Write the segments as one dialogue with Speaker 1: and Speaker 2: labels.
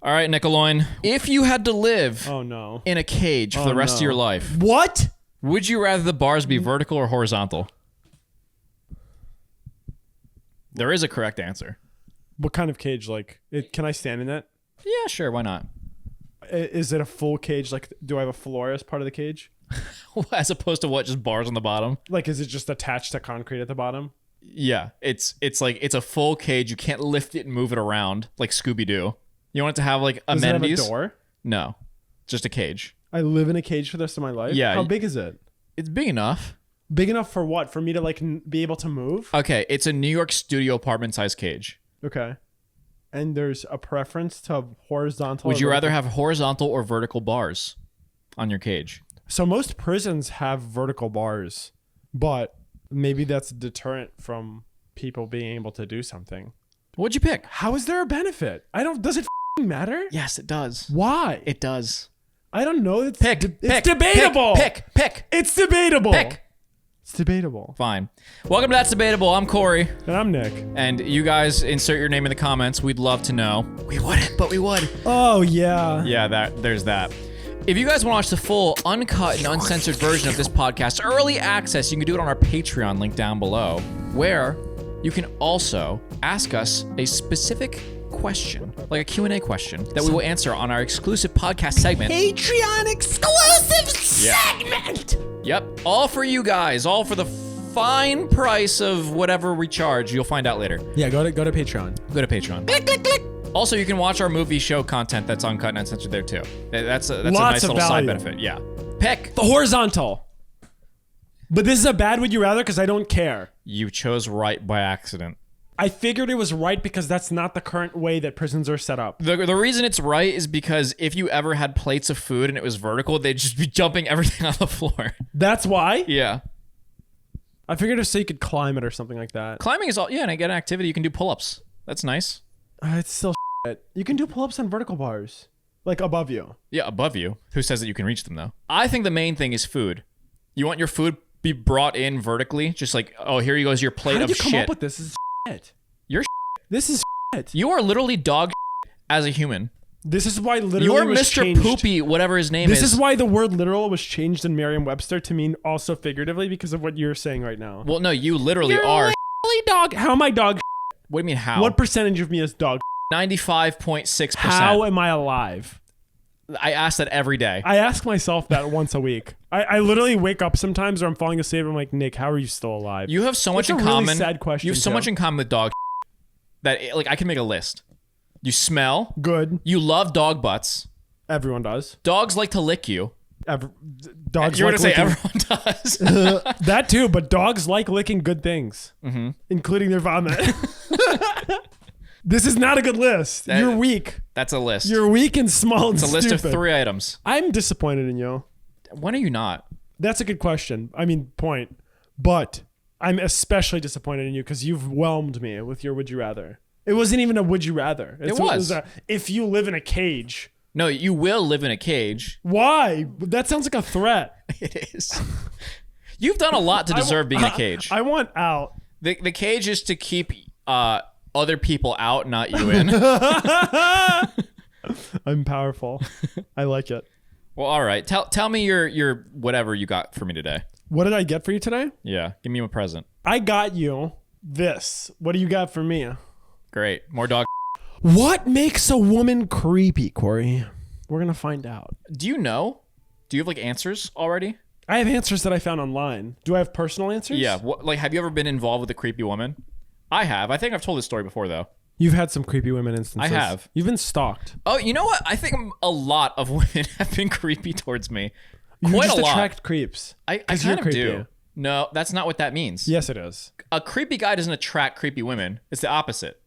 Speaker 1: All right, Nickeloin. If you had to live in a cage for the rest of your life,
Speaker 2: what?
Speaker 1: Would you rather the bars be vertical or horizontal? There is a correct answer.
Speaker 2: What kind of cage? Like, can I stand in it?
Speaker 1: Yeah, sure. Why not?
Speaker 2: Is it a full cage? Like, do I have a floor as part of the cage?
Speaker 1: As opposed to what? Just bars on the bottom?
Speaker 2: Like, is it just attached to concrete at the bottom?
Speaker 1: Yeah, it's like it's a full cage. You can't lift it and move it around like Scooby-Doo. You want it to have like amenities?
Speaker 2: Does it have a door?
Speaker 1: No, just a cage.
Speaker 2: I live in a cage for the rest of my life?
Speaker 1: Yeah.
Speaker 2: How big is it?
Speaker 1: It's big enough.
Speaker 2: Big enough for what? For me to like be able to move?
Speaker 1: Okay, it's a New York studio apartment size cage.
Speaker 2: Okay. And there's a preference to horizontal.
Speaker 1: Would you rather have horizontal or vertical bars on your cage?
Speaker 2: So most prisons have vertical bars, but maybe that's a deterrent from people being able to do something.
Speaker 1: What'd you pick?
Speaker 2: How is there a benefit? Does it matter?
Speaker 1: Yes, it does.
Speaker 2: Why?
Speaker 1: It does.
Speaker 2: I don't know. It's
Speaker 1: debatable. Pick.
Speaker 2: It's debatable.
Speaker 1: Pick.
Speaker 2: It's debatable.
Speaker 1: Fine. Welcome to That's Debatable. I'm Corey.
Speaker 2: And I'm Nick.
Speaker 1: And you guys insert your name in the comments. We'd love to know. We wouldn't, but we would.
Speaker 2: Oh, yeah.
Speaker 1: Yeah, there's that. If you guys want to watch the full uncut and uncensored version of this podcast, early access, you can do it on our Patreon link down below, where you can also ask us a specific question, like a Q&A question, that we will answer on our exclusive podcast segment.
Speaker 2: Patreon exclusive segment!
Speaker 1: Yep, all for you guys, all for the fine price of whatever we charge. You'll find out later.
Speaker 2: Yeah, go to Patreon.
Speaker 1: Go to Patreon. Click. Also, you can watch our movie show content that's uncut and uncensored there too. That's a nice little side benefit. Yeah. Pick
Speaker 2: the horizontal. But this is a bad would you rather because I don't care.
Speaker 1: You chose right by accident.
Speaker 2: I figured it was right because that's not the current way that prisons are set up.
Speaker 1: The reason it's right is because if you ever had plates of food and it was vertical, they'd just be jumping everything on the floor.
Speaker 2: That's why?
Speaker 1: Yeah.
Speaker 2: I figured if so you could climb it or something like that.
Speaker 1: Climbing is and I get an activity. You can do pull-ups. That's nice.
Speaker 2: It's still shit. You can do pull-ups on vertical bars. Like above you.
Speaker 1: Yeah, above you. Who says that you can reach them though? I think the main thing is food. You want your food be brought in vertically? Just like, oh, here goes your plate of shit.
Speaker 2: How did you come up with this? This is shit.
Speaker 1: You're
Speaker 2: This is shit.
Speaker 1: You are literally dog as a human.
Speaker 2: This is why literally
Speaker 1: You're
Speaker 2: was
Speaker 1: Mr.
Speaker 2: changed.
Speaker 1: Poopy, whatever his name is.
Speaker 2: This is why the word literal was changed in Merriam-Webster to mean also figuratively because of what you're saying right now.
Speaker 1: Well, no, you literally are.
Speaker 2: Literally dog. How am I dog?
Speaker 1: What do you mean how?
Speaker 2: What percentage of me is dog?
Speaker 1: 95.6%.
Speaker 2: How am I alive?
Speaker 1: I ask that every day.
Speaker 2: I ask myself that once a week. I literally wake up sometimes or I'm falling asleep and I'm like, Nick, how are you still alive?
Speaker 1: You have so much in
Speaker 2: It's a really
Speaker 1: common.
Speaker 2: sad question,
Speaker 1: You have so
Speaker 2: too.
Speaker 1: much in common with dog that like I can make a list. You smell
Speaker 2: good.
Speaker 1: You love dog butts.
Speaker 2: Everyone does.
Speaker 1: Dogs like to lick you.
Speaker 2: Dogs.
Speaker 1: You're
Speaker 2: like
Speaker 1: gonna say
Speaker 2: licking.
Speaker 1: everyone does.
Speaker 2: That too, but dogs like licking good things, including their vomit. This is not a good list. You're weak.
Speaker 1: That's a list.
Speaker 2: You're weak and small and
Speaker 1: It's a list
Speaker 2: stupid.
Speaker 1: of 3 items.
Speaker 2: I'm disappointed in you.
Speaker 1: When are you not?
Speaker 2: That's a good question. I mean, point. But I'm especially disappointed in you because you've whelmed me with your would you rather. It wasn't even a would you rather.
Speaker 1: It was.
Speaker 2: If you live in a cage.
Speaker 1: No, you will live in a cage.
Speaker 2: Why? That sounds like a threat.
Speaker 1: It is. You've done a lot to deserve being in a cage.
Speaker 2: I want out.
Speaker 1: The cage is to keep other people out, not you in.
Speaker 2: I'm powerful. I like it.
Speaker 1: Well, all right. Tell me your whatever you got for me today.
Speaker 2: What did I get for you today?
Speaker 1: Yeah, give me a present.
Speaker 2: I got you this. What do you got for me?
Speaker 1: Great. More dog.
Speaker 2: What makes a woman creepy, Corey? We're going to find out.
Speaker 1: Do you know? Do you have like answers already?
Speaker 2: I have answers that I found online. Do I have personal answers?
Speaker 1: Yeah. Like, have you ever been involved with a creepy woman? I have. I think I've told this story before, though.
Speaker 2: You've had some creepy women instances.
Speaker 1: I have.
Speaker 2: You've been stalked.
Speaker 1: Oh, you know what? I think a lot of women have been creepy towards me.
Speaker 2: You
Speaker 1: Quite
Speaker 2: just
Speaker 1: a lot.
Speaker 2: attract creeps.
Speaker 1: I kind of do. No, that's not what that means.
Speaker 2: Yes, it is.
Speaker 1: A creepy guy doesn't attract creepy women. It's the opposite.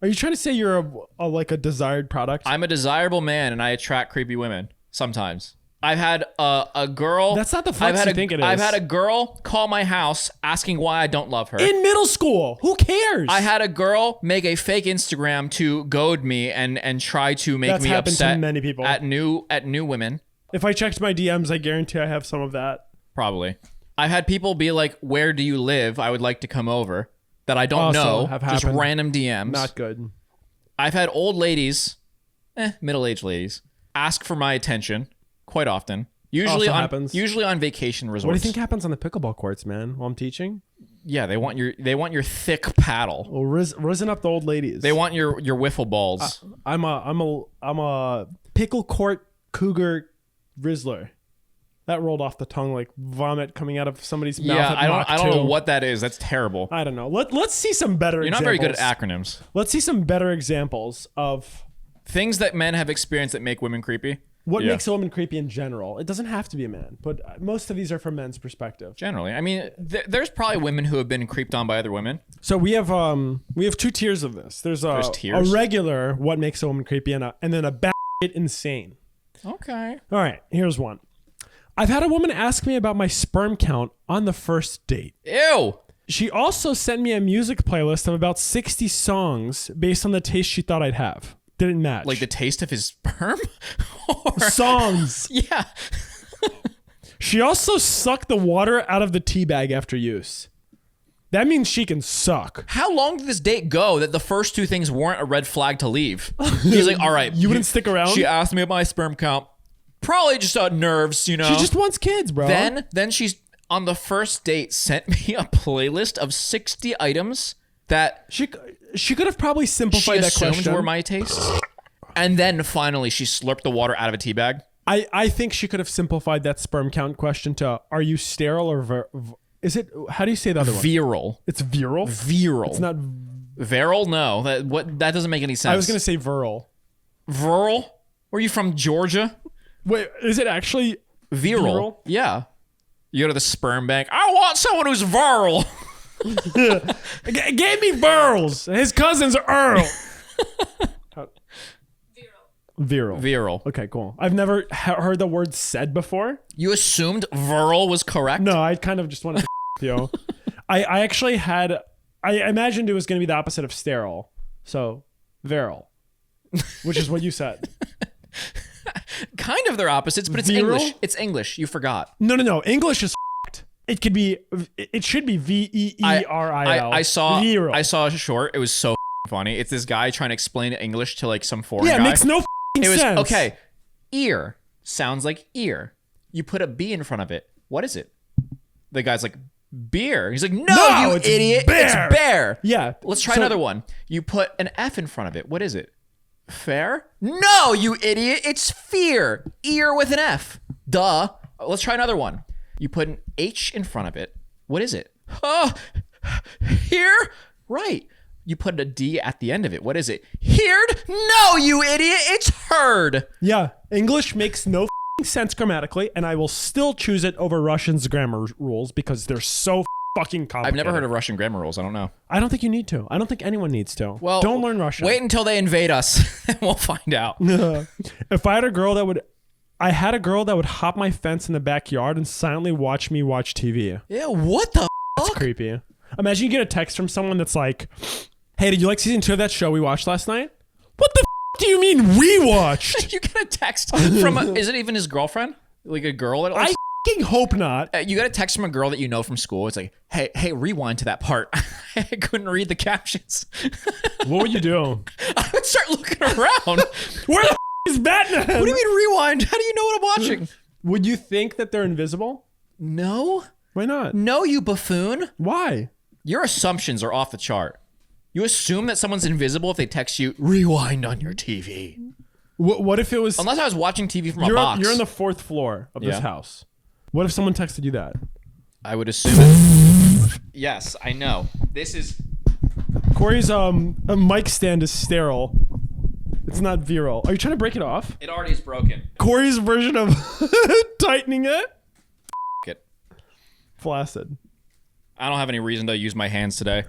Speaker 2: Are you trying to say you're like a desired product?
Speaker 1: I'm a desirable man, and I attract creepy women sometimes. I've had a girl.
Speaker 2: That's not the flex you think it is.
Speaker 1: I've had a girl call my house asking why I don't love her.
Speaker 2: In middle school. Who cares?
Speaker 1: I had a girl make a fake Instagram to goad me and try to make me upset
Speaker 2: to many people.
Speaker 1: at new women.
Speaker 2: If I checked my DMs, I guarantee I have some of that.
Speaker 1: Probably. I've had people be like, "Where do you live? I would like to come over." That I don't know.
Speaker 2: Have
Speaker 1: just
Speaker 2: happened.
Speaker 1: random DMs.
Speaker 2: Not good.
Speaker 1: I've had old ladies middle-aged ladies ask for my attention quite often. Usually on vacation resorts.
Speaker 2: What do you think happens on the pickleball courts, man, while I'm teaching?
Speaker 1: Yeah, they want your thick paddle.
Speaker 2: Well, risen up the old ladies.
Speaker 1: They want your wiffle balls.
Speaker 2: I'm a pickle court cougar rizzler. That rolled off the tongue like vomit coming out of somebody's mouth.
Speaker 1: Yeah,
Speaker 2: at
Speaker 1: I don't know what that is. That's terrible.
Speaker 2: I don't know. Let's see some better
Speaker 1: You're
Speaker 2: examples.
Speaker 1: not very good at acronyms.
Speaker 2: Let's see some better examples of
Speaker 1: things that men have experienced that make women creepy.
Speaker 2: What makes a woman creepy in general. It doesn't have to be a man, but most of these are from men's perspective.
Speaker 1: Generally. I mean, there's probably women who have been creeped on by other women.
Speaker 2: So we have 2 tiers of this. There's a regular what makes a woman creepy and then a batshit insane.
Speaker 1: Okay.
Speaker 2: All right, here's one. I've had a woman ask me about my sperm count on the first date.
Speaker 1: Ew.
Speaker 2: She also sent me a music playlist of about 60 songs based on the taste she thought I'd have. Didn't match.
Speaker 1: Like the taste of his sperm?
Speaker 2: Songs.
Speaker 1: Yeah.
Speaker 2: She also sucked the water out of the tea bag after use. That means she can suck.
Speaker 1: How long did this date go that the first 2 things weren't a red flag to leave? He's like, all right.
Speaker 2: You wouldn't stick around?
Speaker 1: She asked me about my sperm count. Probably just nerves, you know.
Speaker 2: She just wants kids, bro.
Speaker 1: Then she's on the first date sent me a playlist of 60 items that
Speaker 2: she could have probably simplified that question.
Speaker 1: She assumed were my tastes. And then finally she slurped the water out of a tea bag.
Speaker 2: I think she could have simplified that sperm count question to, are you sterile or is it, how do you say the other one?
Speaker 1: Virile.
Speaker 2: It's virile?
Speaker 1: Virile.
Speaker 2: It's not...
Speaker 1: Virile? No. That doesn't make any sense.
Speaker 2: I was going to say virile.
Speaker 1: Virile? Were you from Georgia?
Speaker 2: Wait, is it actually
Speaker 1: virile? Yeah. You go to the sperm bank. I want someone who's virile.
Speaker 2: Gave me Burls. His cousin's Earl. Virile. Okay, cool. I've never heard the word said before.
Speaker 1: You assumed virile was correct?
Speaker 2: No, I kind of just wanted to with you. I actually had... I imagined it was going to be the opposite of sterile. So, virile. Which is what you said.
Speaker 1: Kind of their opposites, but it's
Speaker 2: virile?
Speaker 1: English. It's English. You forgot.
Speaker 2: No. English is It could be... It should be V-E-E-R-I-L.
Speaker 1: I saw
Speaker 2: virile.
Speaker 1: I saw a short. It was so funny. It's this guy trying to explain English to like some foreign guy.
Speaker 2: Yeah, it makes no sense.
Speaker 1: Okay, ear sounds like ear. You put a B in front of it. What is it? The guy's like, beer. He's like, no, you idiot.
Speaker 2: Bear.
Speaker 1: It's bear.
Speaker 2: Yeah.
Speaker 1: Let's try another one. You put an F in front of it. What is it? Fair? No, you idiot. It's fear. Ear with an F. Duh. Let's try another one. You put an H in front of it. What is it? Oh, here? Right. You put a D at the end of it. What is it? Heard? No, you idiot. It's heard.
Speaker 2: Yeah. English makes no sense grammatically, and I will still choose it over Russian's grammar rules because they're so fucking complicated.
Speaker 1: I've never heard of Russian grammar rules. I don't know.
Speaker 2: I don't think you need to. I don't think anyone needs to.
Speaker 1: Well,
Speaker 2: don't learn Russian.
Speaker 1: Wait until they invade us, and we'll find out.
Speaker 2: If I had a girl that would... I had a girl that would hop my fence in the backyard and silently watch me watch TV.
Speaker 1: Yeah, what the
Speaker 2: That's
Speaker 1: fuck?
Speaker 2: creepy. Imagine you get a text from someone that's like, hey, did you like season 2 of that show we watched last night? What the do you mean we watched?
Speaker 1: You get a text from is it even his girlfriend? Like a girl that
Speaker 2: I fucking hope not.
Speaker 1: You got a text from a girl that you know from school. It's like, hey, rewind to that part. I couldn't read the captions.
Speaker 2: What would you do?
Speaker 1: I would start looking around.
Speaker 2: Where the is Batman?
Speaker 1: What do you mean rewind? How do you know what I'm watching?
Speaker 2: Would you think that they're invisible?
Speaker 1: No.
Speaker 2: Why not?
Speaker 1: No, you buffoon.
Speaker 2: Why?
Speaker 1: Your assumptions are off the chart. You assume that someone's invisible if they text you, rewind on your TV.
Speaker 2: What if it was...
Speaker 1: Unless I was watching TV from a box.
Speaker 2: You're on the 4th floor of this house. What if someone texted you that?
Speaker 1: I would assume it. Yes, I know. This is...
Speaker 2: Corey's mic stand is sterile. It's not virile. Are you trying to break it off?
Speaker 1: It already is broken.
Speaker 2: Corey's version of tightening it?
Speaker 1: It.
Speaker 2: Flaccid.
Speaker 1: I don't have any reason to use my hands today.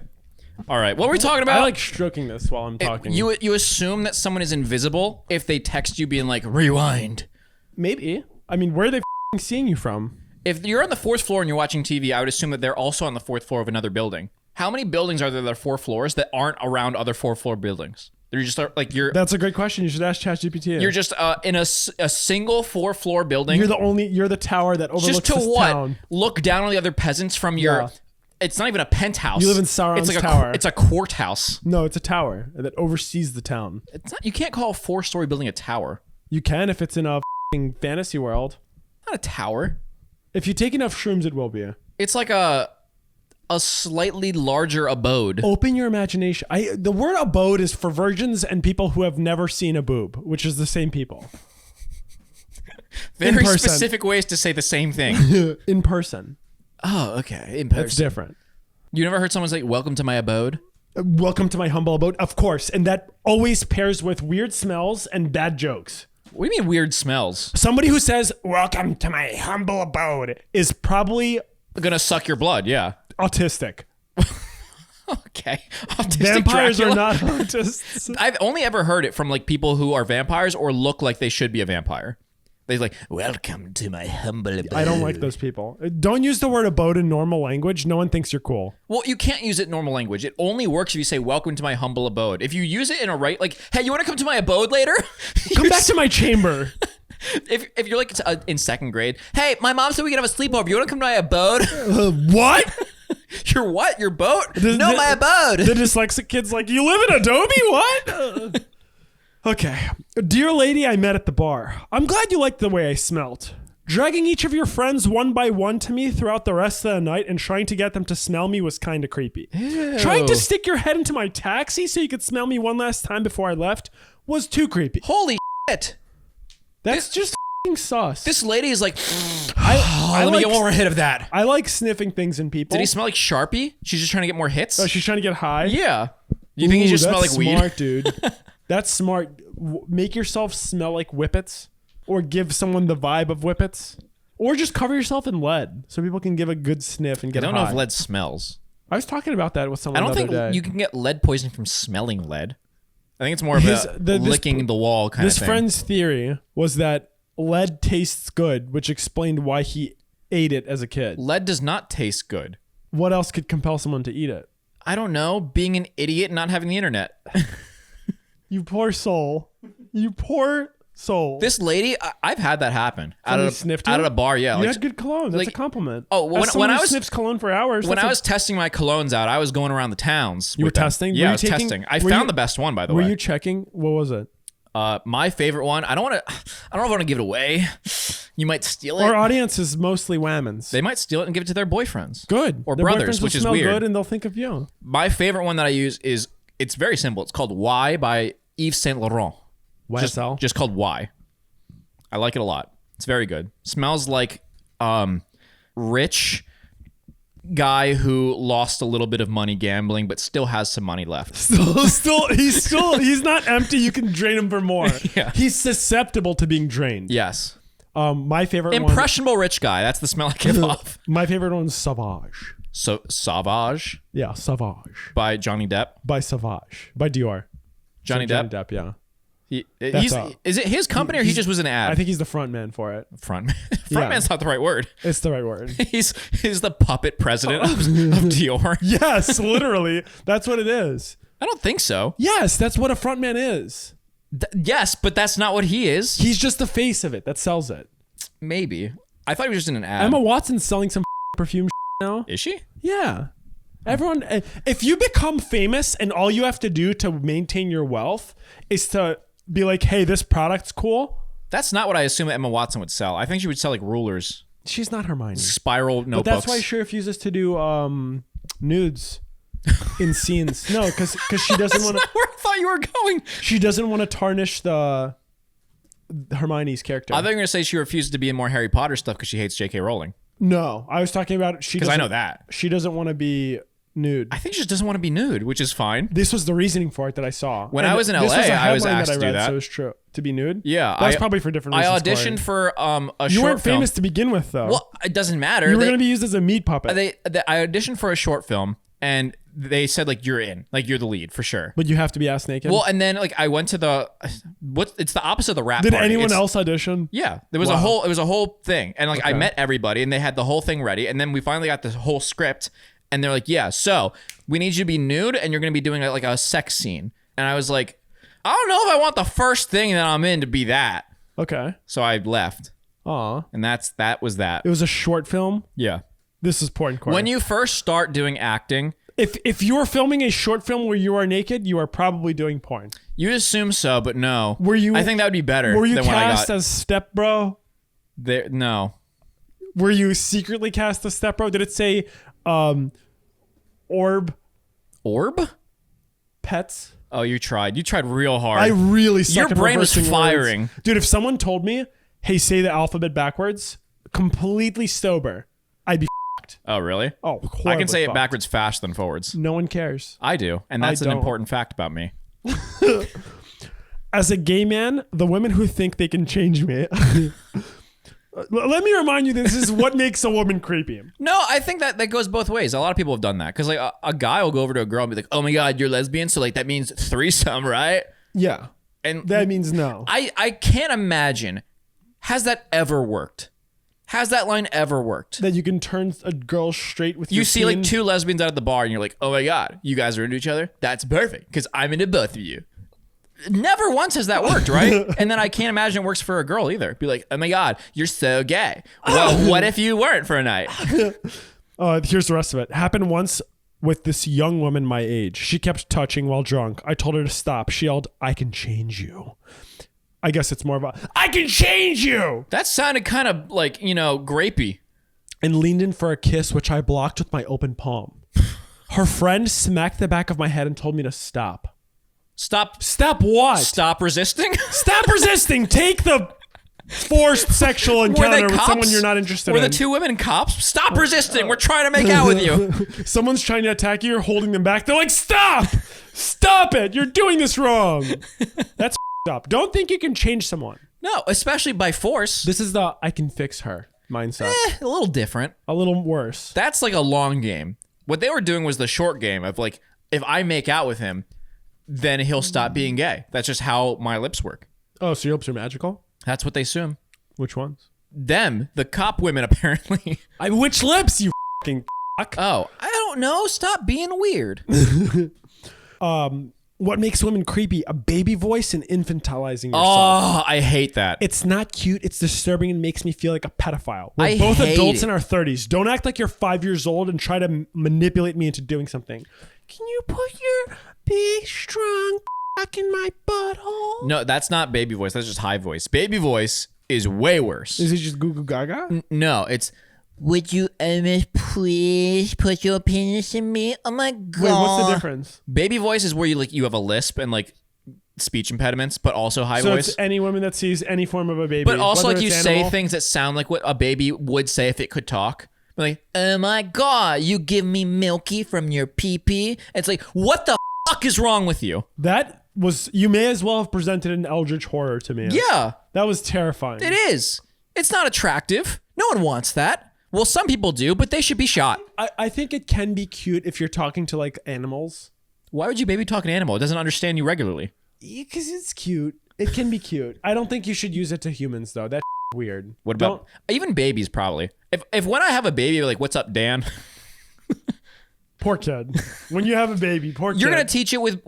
Speaker 1: All right, what were we talking about?
Speaker 2: I like stroking this while I'm talking.
Speaker 1: You assume that someone is invisible if they text you being like, rewind.
Speaker 2: Maybe. I mean, where are they seeing you from?
Speaker 1: If you're on the 4th floor and you're watching TV, I would assume that they're also on the 4th floor of another building. How many buildings are there that are 4 floors that aren't around other 4th-floor buildings? They're just like you're...
Speaker 2: That's a great question. You should ask ChatGPT.
Speaker 1: You're just in a single 4-floor building.
Speaker 2: You're the tower that overlooks
Speaker 1: just to
Speaker 2: this
Speaker 1: what?
Speaker 2: town.
Speaker 1: Look down on the other peasants from your It's not even a penthouse.
Speaker 2: You live in Sauron's
Speaker 1: it's like
Speaker 2: tower.
Speaker 1: It's a courthouse.
Speaker 2: No, it's a tower that oversees the town.
Speaker 1: It's not. You can't call a 4-story building a tower.
Speaker 2: You can if it's in a f***ing fantasy world.
Speaker 1: Not a tower.
Speaker 2: If you take enough shrooms, it will be.
Speaker 1: It's like a slightly larger abode.
Speaker 2: Open your imagination. The word abode is for virgins and people who have never seen a boob, which is the same people.
Speaker 1: Very specific ways to say the same thing.
Speaker 2: In person.
Speaker 1: Oh, okay. In person.
Speaker 2: That's different.
Speaker 1: You never heard someone say, "Welcome to my abode"?
Speaker 2: Welcome to my humble abode. Of course. And that always pairs with weird smells and bad jokes.
Speaker 1: What do you mean weird smells?
Speaker 2: Somebody who says, "Welcome to my humble abode," is probably
Speaker 1: Gonna suck your blood, yeah.
Speaker 2: autistic.
Speaker 1: Okay. Autistic
Speaker 2: Vampires
Speaker 1: Dracula?
Speaker 2: are not autists.
Speaker 1: I've only ever heard it from like people who are vampires or look like they should be a vampire. They're like, "Welcome to my humble abode."
Speaker 2: I don't like those people. Don't use the word abode in normal language. No one thinks you're cool.
Speaker 1: Well, you can't use it in normal language. It only works if you say, "Welcome to my humble abode." If you use it in a right, like, "Hey, you want to come to my abode later?"
Speaker 2: Come back to my chamber.
Speaker 1: If you're like in second grade, "Hey, my mom said we could have a sleepover. You want to come to my abode?"
Speaker 2: What?
Speaker 1: Your what? Your boat? No, my abode.
Speaker 2: The dyslexic kid's like, "You live in Adobe? What?" Okay. Dear lady I met at the bar, I'm glad you liked the way I smelt. Dragging each of your friends one by one to me throughout the rest of the night and trying to get them to smell me was kind of creepy.
Speaker 1: Ew.
Speaker 2: Trying to stick your head into my taxi so you could smell me one last time before I left was too creepy.
Speaker 1: Holy shit.
Speaker 2: That's just f***ing sus.
Speaker 1: This lady is like,
Speaker 2: I
Speaker 1: let me
Speaker 2: like,
Speaker 1: get one more hit of that.
Speaker 2: I like sniffing things in people.
Speaker 1: Did he smell like Sharpie? She's just trying to get more hits?
Speaker 2: Oh, she's trying to get high?
Speaker 1: Yeah. You think he just smell like
Speaker 2: that's
Speaker 1: weed?
Speaker 2: smart, dude. That's smart. Make yourself smell like Whippets, or give someone the vibe of Whippets, or just cover yourself in lead so people can give a good sniff and get
Speaker 1: I don't
Speaker 2: high.
Speaker 1: know if lead smells.
Speaker 2: I was talking about that with someone
Speaker 1: I don't
Speaker 2: the
Speaker 1: think
Speaker 2: other day.
Speaker 1: you can get lead poisoning from smelling lead. I think it's more of licking the wall kind of
Speaker 2: This
Speaker 1: thing.
Speaker 2: friend's theory was that lead tastes good, which explained why he ate it as a kid.
Speaker 1: Lead does not taste good.
Speaker 2: What else could compel someone to eat it?
Speaker 1: I don't know. Being an idiot and not having the internet.
Speaker 2: You poor soul. You poor soul.
Speaker 1: This lady, I've had that happen.
Speaker 2: Somebody sniffed
Speaker 1: out
Speaker 2: you?
Speaker 1: at a bar, yeah.
Speaker 2: You
Speaker 1: Like,
Speaker 2: had good cologne. That's
Speaker 1: like-
Speaker 2: a compliment.
Speaker 1: Oh, when-
Speaker 2: As someone
Speaker 1: when I
Speaker 2: who
Speaker 1: was-
Speaker 2: sniffs cologne for hours.
Speaker 1: when
Speaker 2: that's
Speaker 1: I was testing my colognes out, I was going around the towns.
Speaker 2: You were
Speaker 1: with them.
Speaker 2: testing?
Speaker 1: Yeah,
Speaker 2: Were
Speaker 1: I
Speaker 2: you
Speaker 1: was
Speaker 2: taking-
Speaker 1: testing. I
Speaker 2: were
Speaker 1: found
Speaker 2: you-
Speaker 1: the best one, by the
Speaker 2: were
Speaker 1: way.
Speaker 2: you checking? What was it?
Speaker 1: My favorite one. I don't know if I want to give it away. You might steal it.
Speaker 2: Our audience is mostly whammons.
Speaker 1: They might steal it and give it to their boyfriends.
Speaker 2: Good.
Speaker 1: Or
Speaker 2: Their
Speaker 1: brothers,
Speaker 2: boyfriends will
Speaker 1: which is
Speaker 2: smell
Speaker 1: weird.
Speaker 2: good and they'll think of you.
Speaker 1: My favorite one that I use is, it's very simple. It's called Y by Yves Saint Laurent.
Speaker 2: YSL.
Speaker 1: Just called Y. I like it a lot. It's very good. Smells like rich guy who lost a little bit of money gambling but still has some money left.
Speaker 2: He's not empty. You can drain him for more.
Speaker 1: Yeah.
Speaker 2: He's susceptible to being drained.
Speaker 1: Yes.
Speaker 2: My favorite
Speaker 1: Impressionable rich guy. That's the smell I give off.
Speaker 2: My favorite one's Sauvage.
Speaker 1: So Sauvage
Speaker 2: Yeah, Sauvage.
Speaker 1: by Johnny Depp.
Speaker 2: By Sauvage. By Dior.
Speaker 1: Johnny
Speaker 2: Johnny
Speaker 1: Depp.
Speaker 2: Depp, yeah.
Speaker 1: Is it his company or he just was an ad?
Speaker 2: I think he's the front man for it.
Speaker 1: Frontman. Frontman's not the right word.
Speaker 2: It's the right word.
Speaker 1: He's the puppet president of Dior.
Speaker 2: Yes, literally. That's what it is.
Speaker 1: I don't think so.
Speaker 2: Yes, that's what a front man is.
Speaker 1: Yes, but that's not what he is.
Speaker 2: He's just the face of it that sells it.
Speaker 1: Maybe. I thought he was just in an ad.
Speaker 2: Emma Watson's selling some perfume now.
Speaker 1: Is she?
Speaker 2: Yeah. Everyone, if you become famous and all you have to do to maintain your wealth is to be like, hey, this product's cool.
Speaker 1: That's not what I assume Emma Watson would sell. I think she would sell like rulers,
Speaker 2: She's not Hermione.
Speaker 1: spiral notebooks.
Speaker 2: But that's why she refuses to do nudes in scenes. No, because she doesn't want to.
Speaker 1: Where I thought you were going.
Speaker 2: She doesn't want to tarnish the Hermione's character.
Speaker 1: I thought you were going to say she refuses to be in more Harry Potter stuff because she hates J.K. Rowling.
Speaker 2: No, I was talking about she.
Speaker 1: Because I know that.
Speaker 2: She doesn't want to be nude.
Speaker 1: I think she just doesn't want to be nude, which is fine.
Speaker 2: This was the reasoning for it that I saw.
Speaker 1: When
Speaker 2: And
Speaker 1: I was in
Speaker 2: this
Speaker 1: LA,
Speaker 2: was a
Speaker 1: I was
Speaker 2: headline
Speaker 1: asked to do that.
Speaker 2: So it's true. To be nude?
Speaker 1: Yeah.
Speaker 2: That's probably for different reasons.
Speaker 1: I auditioned for a
Speaker 2: You
Speaker 1: short
Speaker 2: weren't
Speaker 1: film.
Speaker 2: famous to begin with, though.
Speaker 1: Well, it doesn't matter.
Speaker 2: You were going to be used as a meat puppet.
Speaker 1: I auditioned for a short film, and they said, like, you're in. Like, you're the lead, for sure.
Speaker 2: But you have to be ass naked?
Speaker 1: Well, and then, like, I went to the... It's the opposite of the rap
Speaker 2: Did
Speaker 1: party.
Speaker 2: anyone
Speaker 1: It's-
Speaker 2: else audition?
Speaker 1: Yeah, there was
Speaker 2: Wow.
Speaker 1: it was a whole thing, and like I
Speaker 2: Okay.
Speaker 1: met everybody, and they had the whole thing ready, and then we finally got the whole script, and they're like, yeah, so we need you to be nude, and you're gonna be doing like a sex scene, and I was like, I don't know if I want the first thing that I'm in to be that,
Speaker 2: Okay.
Speaker 1: so I left,
Speaker 2: Aw.
Speaker 1: and that was that.
Speaker 2: It was a short film?
Speaker 1: Yeah,
Speaker 2: This is porn core.
Speaker 1: When you first start doing acting,
Speaker 2: if you're filming a short film where you are naked, you are probably doing porn.
Speaker 1: you'd assume so, but no.
Speaker 2: Were you?
Speaker 1: I think that would be better
Speaker 2: Were you
Speaker 1: than what I
Speaker 2: cast
Speaker 1: got.
Speaker 2: as Step Bro?
Speaker 1: There, no.
Speaker 2: Were you secretly cast as Step Bro? Did it say Orb
Speaker 1: Orb?
Speaker 2: Pets?
Speaker 1: Oh, you tried. You tried real hard.
Speaker 2: I really suck
Speaker 1: Your
Speaker 2: at
Speaker 1: brain was
Speaker 2: reversing
Speaker 1: firing.
Speaker 2: words. Dude, if someone told me, hey, say the alphabet backwards, completely sober, I'd be fucked.
Speaker 1: Oh, really?
Speaker 2: Oh,
Speaker 1: I can
Speaker 2: horribly
Speaker 1: say it
Speaker 2: fucked.
Speaker 1: backwards faster than forwards.
Speaker 2: No one cares.
Speaker 1: I do. And that's
Speaker 2: I
Speaker 1: an
Speaker 2: don't.
Speaker 1: important fact about me.
Speaker 2: As a gay man, the women who think they can change me. Let me remind you, this is what makes a woman creepy.
Speaker 1: No, I think that goes both ways. A lot of people have done that. Because like a guy will go over to a girl and be like, oh my God, you're lesbian. So like that means threesome, right?
Speaker 2: Yeah.
Speaker 1: And
Speaker 2: That means no.
Speaker 1: I can't imagine. Has that ever worked? Has that line ever worked?
Speaker 2: That you can turn a girl straight with your
Speaker 1: You see like
Speaker 2: teen-
Speaker 1: two lesbians out at the bar and you're like, oh my God, you guys are into each other? That's perfect because I'm into both of you. Never once has that worked, right? And then I can't imagine it works for a girl either. Be like, oh my God, you're so gay. Well, what if you weren't for a night?
Speaker 2: Here's the rest of it. Happened once with this young woman my age. She kept touching while drunk. I told her to stop. She yelled, I can change you. I guess it's more of a, I can change you!
Speaker 1: That sounded kind of like, grapey.
Speaker 2: And leaned in for a kiss, which I blocked with my open palm. Her friend smacked the back of my head and told me to stop.
Speaker 1: Stop
Speaker 2: What?
Speaker 1: Stop resisting?
Speaker 2: Stop resisting. Take the forced sexual encounter with someone you're not interested
Speaker 1: Were
Speaker 2: in.
Speaker 1: the two women cops? Stop resisting. We're trying to make out with you.
Speaker 2: Someone's trying to attack you. You're holding them back. They're like, stop! Stop it! You're doing this wrong. That's up. Don't think you can change someone.
Speaker 1: No, especially by force.
Speaker 2: This is the I can fix her mindset.
Speaker 1: A little different.
Speaker 2: A little worse.
Speaker 1: That's like a long game. What they were doing was the short game of like, if I make out with him, then he'll stop being gay. That's just how my lips work.
Speaker 2: Oh, so your lips are magical?
Speaker 1: That's what they assume.
Speaker 2: Which ones?
Speaker 1: Them, the cop women, apparently.
Speaker 2: Which lips, you fucking fuck?
Speaker 1: Oh, I don't know. Stop being weird.
Speaker 2: What makes women creepy? A baby voice and infantilizing yourself.
Speaker 1: Oh, I hate that.
Speaker 2: It's not cute. It's disturbing and makes me feel like a pedophile. We're
Speaker 1: I
Speaker 2: both
Speaker 1: hate
Speaker 2: adults
Speaker 1: it.
Speaker 2: in our 30s. Don't act like you're 5 years old and try to manipulate me into doing something. Can you put your big, strong cock in my butthole?
Speaker 1: No, that's not baby voice. That's just high voice. Baby voice is way worse.
Speaker 2: Is it just goo goo gaga?
Speaker 1: No, it's, would you please put your penis in me? Oh my God.
Speaker 2: Wait, what's the difference?
Speaker 1: Baby voice is where you have a lisp and like speech impediments, but also high
Speaker 2: So
Speaker 1: voice.
Speaker 2: it's any woman that sees any form of a baby.
Speaker 1: But also
Speaker 2: whether
Speaker 1: like you
Speaker 2: it's
Speaker 1: say
Speaker 2: animal-
Speaker 1: things that sound like what a baby would say if it could talk. Like, oh my God, you give me milky from your pee-pee. It's like, what the fuck is wrong with you?
Speaker 2: That was, you may as well have presented an eldritch horror to me.
Speaker 1: Yeah,
Speaker 2: That was terrifying.
Speaker 1: it is. It's not attractive. No one wants that. Well, some people do, but they should be shot.
Speaker 2: I think it can be cute if you're talking to like animals.
Speaker 1: Why would you baby talk an animal? It doesn't understand you regularly.
Speaker 2: Because it's cute. It can be cute. I don't think you should use it to humans though. That's weird.
Speaker 1: What about even babies? Probably. If when I have a baby, like, what's up, Dan?
Speaker 2: Poor kid. When you have a baby, poor kid.
Speaker 1: You're gonna teach it with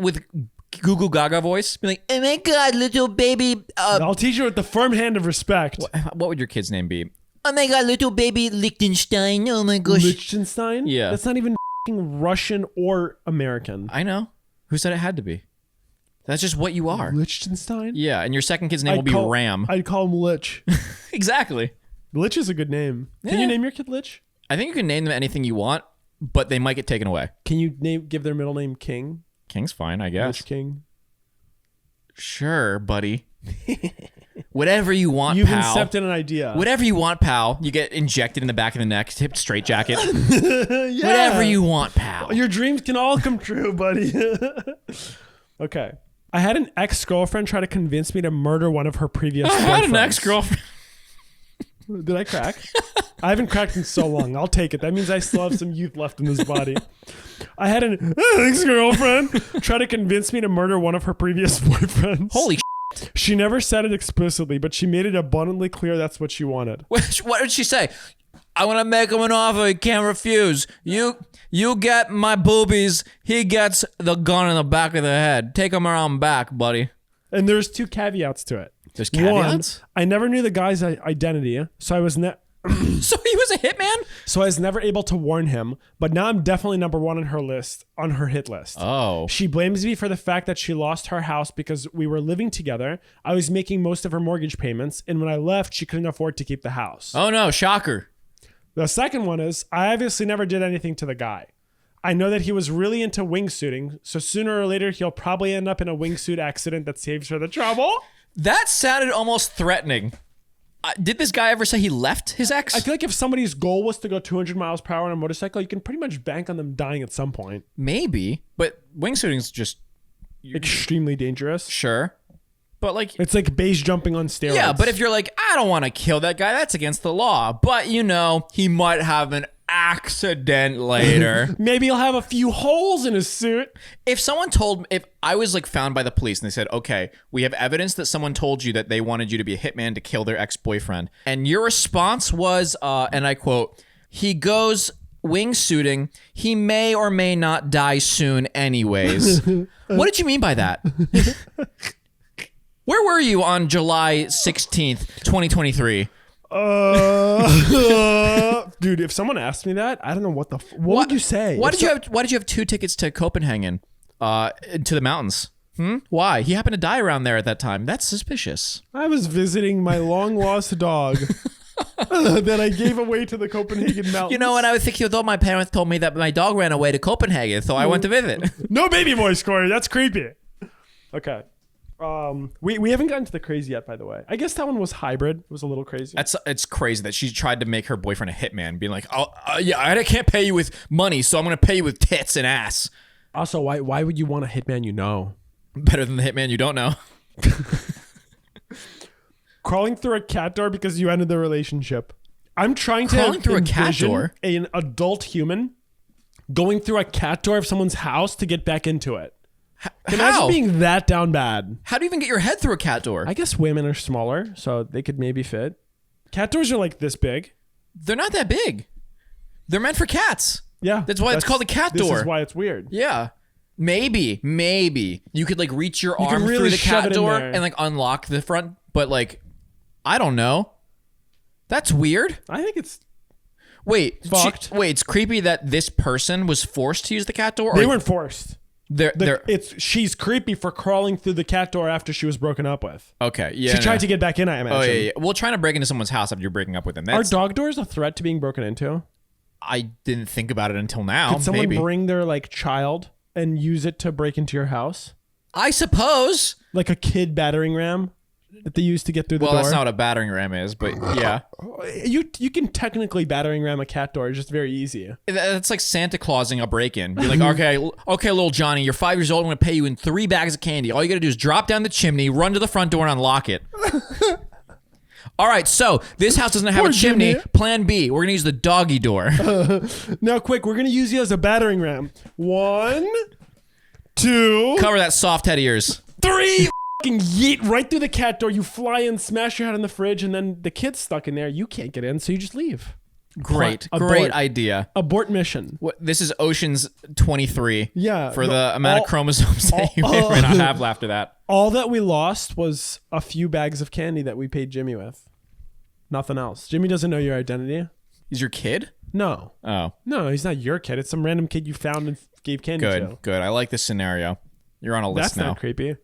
Speaker 1: Goo Goo Gaga voice. Be like, oh my God, little baby.
Speaker 2: I'll teach you with the firm hand of respect.
Speaker 1: What would your kid's name be? Oh my God, little baby Liechtenstein. Oh my gosh.
Speaker 2: Liechtenstein?
Speaker 1: Yeah.
Speaker 2: That's not even Russian or American.
Speaker 1: I know. Who said it had to be? That's just what you are.
Speaker 2: Liechtenstein?
Speaker 1: Yeah, and your second kid's name will be Ram.
Speaker 2: I'd call him Lich.
Speaker 1: Exactly.
Speaker 2: Lich is a good name. Can
Speaker 1: Yeah.
Speaker 2: you name your kid Lich?
Speaker 1: I think you can name them anything you want, but they might get taken away.
Speaker 2: Can you give their middle name King?
Speaker 1: King's fine, I guess.
Speaker 2: Lich King.
Speaker 1: Sure, buddy. Whatever you want,
Speaker 2: You've
Speaker 1: pal.
Speaker 2: incepted an idea.
Speaker 1: Whatever you want, pal. You get injected in the back of the neck, tipped straight jacket.
Speaker 2: Yeah.
Speaker 1: Whatever you want, pal.
Speaker 2: Your dreams can all come true, buddy. Okay. I had an ex-girlfriend try to convince me to murder one of her previous
Speaker 1: I had an
Speaker 2: boyfriends.
Speaker 1: ex-girlfriend.
Speaker 2: Did I crack? I haven't cracked in so long. I'll take it. That means I still have some youth left in this body. I had an ex-girlfriend try to convince me to murder one of her previous boyfriends.
Speaker 1: Holy
Speaker 2: She never said it explicitly, but she made it abundantly clear that's what she wanted.
Speaker 1: What did she say? I want to make him an offer he can't refuse. You get my boobies. He gets the gun in the back of the head. Take him around back, buddy.
Speaker 2: And there's two caveats to it.
Speaker 1: There's caveats?
Speaker 2: One, I never knew the guy's identity, so I was
Speaker 1: So he was a hitman?
Speaker 2: So I was never able to warn him, but now I'm definitely number one on her hit list.
Speaker 1: Oh.
Speaker 2: She blames me for the fact that she lost her house because we were living together. I was making most of her mortgage payments, and when I left, she couldn't afford to keep the house.
Speaker 1: Oh no, shocker.
Speaker 2: The second one is, I obviously never did anything to the guy. I know that he was really into wingsuiting, so sooner or later he'll probably end up in a wingsuit accident that saves her the trouble.
Speaker 1: That sounded almost threatening. Did this guy ever say he left his ex?
Speaker 2: I feel like if somebody's goal was to go 200 miles per hour on a motorcycle, you can pretty much bank on them dying at some point.
Speaker 1: Maybe, but wingsuiting's just
Speaker 2: Extremely dangerous.
Speaker 1: sure. But like,
Speaker 2: It's like base jumping on steroids.
Speaker 1: yeah, but if you're like, I don't want to kill that guy, that's against the law. But you know, he might have an accident later.
Speaker 2: Maybe he'll have a few holes in his suit.
Speaker 1: If I was like found by the police and they said, okay, we have evidence that someone told you that they wanted you to be a hitman to kill their ex-boyfriend, and your response was, and I quote, he goes wingsuiting, he may or may not die soon anyways. What did you mean by that? Where were you on July 16th, 2023?
Speaker 2: Dude, if someone asked me that, I don't know what would you say?
Speaker 1: Why did you have 2 tickets to Copenhagen, to the mountains? Why? He happened to die around there at that time. That's suspicious.
Speaker 2: I was visiting my long lost dog that I gave away to the Copenhagen mountains.
Speaker 1: You know what I was thinking? Though my parents told me that my dog ran away to Copenhagen, so I went to visit.
Speaker 2: No baby voice, Corey. That's creepy. Okay. We haven't gotten to the crazy yet, by the way. I guess that one was hybrid. It was a little crazy.
Speaker 1: It's crazy that she tried to make her boyfriend a hitman, being like, "Oh, yeah, I can't pay you with money, so I'm gonna pay you with tits and ass."
Speaker 2: Also, why would you want a hitman you know?
Speaker 1: Better than the hitman you don't know.
Speaker 2: Crawling through a cat door because you ended the relationship. I'm trying to
Speaker 1: Crawling through a cat
Speaker 2: envision
Speaker 1: door?
Speaker 2: an adult human going through a cat door of someone's house to get back into it. Imagine
Speaker 1: How?
Speaker 2: being that down bad.
Speaker 1: How do you even get your head through a cat door?
Speaker 2: I guess women are smaller, so they could maybe fit. Cat doors are like this big.
Speaker 1: They're not that big. They're meant for cats.
Speaker 2: Yeah.
Speaker 1: That's why it's called a cat door.
Speaker 2: This is why it's weird.
Speaker 1: Yeah. Maybe you could like reach your arm
Speaker 2: really
Speaker 1: through the
Speaker 2: shove
Speaker 1: cat
Speaker 2: it in
Speaker 1: door
Speaker 2: there.
Speaker 1: and like unlock the front, but like, I don't know. That's weird.
Speaker 2: I think it's
Speaker 1: Wait,
Speaker 2: fucked.
Speaker 1: it's creepy that this person was forced to use the cat door.
Speaker 2: they weren't forced.
Speaker 1: They're
Speaker 2: She's creepy for crawling through the cat door after she was broken up with.
Speaker 1: okay. Yeah,
Speaker 2: She tried to get back in, I imagine.
Speaker 1: Oh yeah. Well, trying to break into someone's house after you're breaking up with them.
Speaker 2: Are dog doors a threat to being broken into?
Speaker 1: I didn't think about it until now.
Speaker 2: Could someone
Speaker 1: maybe.
Speaker 2: bring their like child and use it to break into your house?
Speaker 1: I suppose.
Speaker 2: Like a kid battering ram that they use to get through the door?
Speaker 1: Well, that's not what a battering ram is, but yeah.
Speaker 2: You can technically battering ram a cat door. It's just very easy.
Speaker 1: That's like Santa Clausing a break-in. You're like, okay, little Johnny, you're 5 years old. I'm going to pay you in 3 bags of candy. All you got to do is drop down the chimney, run to the front door, and unlock it. All right, so this house doesn't have
Speaker 2: Poor
Speaker 1: a chimney.
Speaker 2: Jimmy.
Speaker 1: Plan B, we're going to use the doggy door.
Speaker 2: Now, quick, we're going to use you as a battering ram. 1, 2,
Speaker 1: Cover that soft head of yours.
Speaker 2: 3. Fucking yeet right through the cat door. You fly in, smash your head in the fridge, and then the kid's stuck in there. You can't get in, so you just leave.
Speaker 1: Great
Speaker 2: Abort.
Speaker 1: idea.
Speaker 2: Abort mission.
Speaker 1: This is Ocean's 23.
Speaker 2: Yeah,
Speaker 1: For
Speaker 2: no,
Speaker 1: the amount of chromosomes that you may or may not have after that.
Speaker 2: All that we lost was a few bags of candy that we paid Jimmy with. Nothing else. Jimmy doesn't know your identity.
Speaker 1: He's your kid?
Speaker 2: No.
Speaker 1: Oh,
Speaker 2: No, he's not your kid. It's some random kid you found and gave candy to.
Speaker 1: good. I like this scenario. You're on a list
Speaker 2: That's
Speaker 1: now.
Speaker 2: not creepy.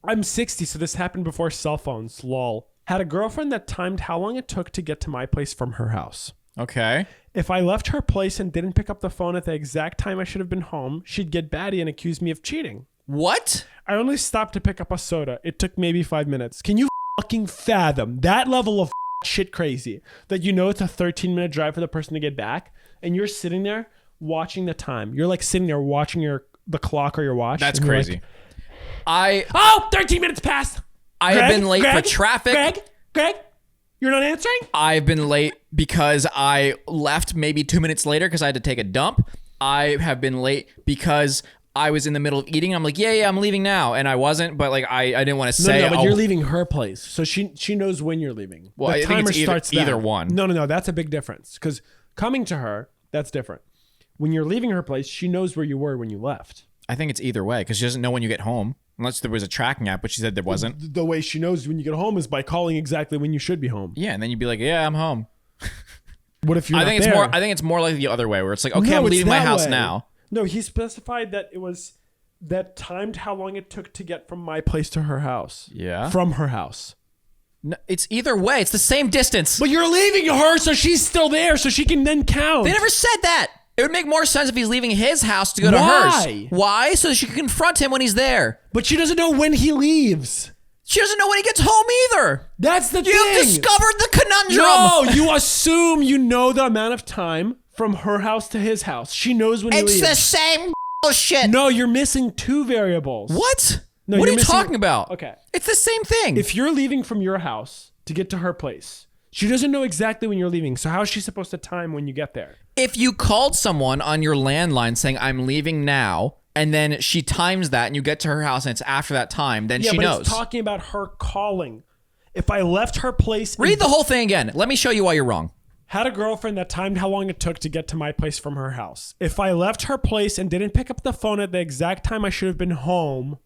Speaker 2: I'm 60, so this happened before cell phones. Lol. Had a girlfriend that timed how long it took to get to my place from her house.
Speaker 1: Okay.
Speaker 2: If I left her place and didn't pick up the phone at the exact time I should have been home, she'd get batty and accuse me of cheating.
Speaker 1: What?
Speaker 2: I only stopped to pick up a soda. It took maybe 5 minutes. Can you fucking fathom that level of shit crazy? That you know it's a 13-minute drive for the person to get back, and you're sitting there watching the time. You're like sitting there watching the clock or your watch.
Speaker 1: That's
Speaker 2: and you're
Speaker 1: crazy.
Speaker 2: like,
Speaker 1: I
Speaker 2: 13 minutes passed.
Speaker 1: I have been late for traffic.
Speaker 2: Greg, you're not answering?
Speaker 1: I've been late because I left maybe 2 minutes later because I had to take a dump. I have been late because I was in the middle of eating. I'm like, yeah, I'm leaving now. And I wasn't, but like I didn't want to say.
Speaker 2: No, but you're leaving her place. So she knows when you're leaving.
Speaker 1: Well, I
Speaker 2: the
Speaker 1: think
Speaker 2: timer
Speaker 1: it's either-
Speaker 2: starts then.
Speaker 1: either one.
Speaker 2: No, that's a big difference. Because coming to her, that's different. When you're leaving her place, she knows where you were when you left.
Speaker 1: I think it's either way because she doesn't know when you get home unless there was a tracking app, but she said there wasn't.
Speaker 2: The way she knows when you get home is by calling exactly when you should be home.
Speaker 1: Yeah, and then you'd be like, yeah, I'm home.
Speaker 2: What if you're not
Speaker 1: it's
Speaker 2: there?
Speaker 1: more. I think it's more like the other way, where it's like, okay, I'm
Speaker 2: it's
Speaker 1: leaving my
Speaker 2: that
Speaker 1: house
Speaker 2: way.
Speaker 1: now.
Speaker 2: No, he specified that it was that timed how long it took to get from my place to her house.
Speaker 1: Yeah.
Speaker 2: From her house.
Speaker 1: No, it's either way. It's the same distance.
Speaker 2: But you're leaving her, so she's still there, so she can then count.
Speaker 1: They never said that. It would make more sense if he's leaving his house to go to
Speaker 2: Why?
Speaker 1: hers. Why? So that she can confront him when he's there.
Speaker 2: But she doesn't know when he leaves.
Speaker 1: She doesn't know when he gets home either.
Speaker 2: That's the thing.
Speaker 1: You've discovered the conundrum.
Speaker 2: No, you assume you know the amount of time from her house to his house. She knows when he leaves.
Speaker 1: It's the same bullshit.
Speaker 2: No, you're missing two variables.
Speaker 1: What?
Speaker 2: No,
Speaker 1: what are
Speaker 2: you're
Speaker 1: you
Speaker 2: missing-
Speaker 1: talking about?
Speaker 2: Okay.
Speaker 1: It's the same thing.
Speaker 2: If you're leaving from your house to get to her place, she doesn't know exactly when you're leaving. So how is she supposed to time when you get there?
Speaker 1: If you called someone on your landline saying, I'm leaving now, and then she times that and you get to her house and it's after that time, then she knows.
Speaker 2: It's talking about her calling. If I left her place...
Speaker 1: Read the whole thing again. Let me show you why you're wrong.
Speaker 2: Had a girlfriend that timed how long it took to get to my place from her house. If I left her place and didn't pick up the phone at the exact time I should have been home,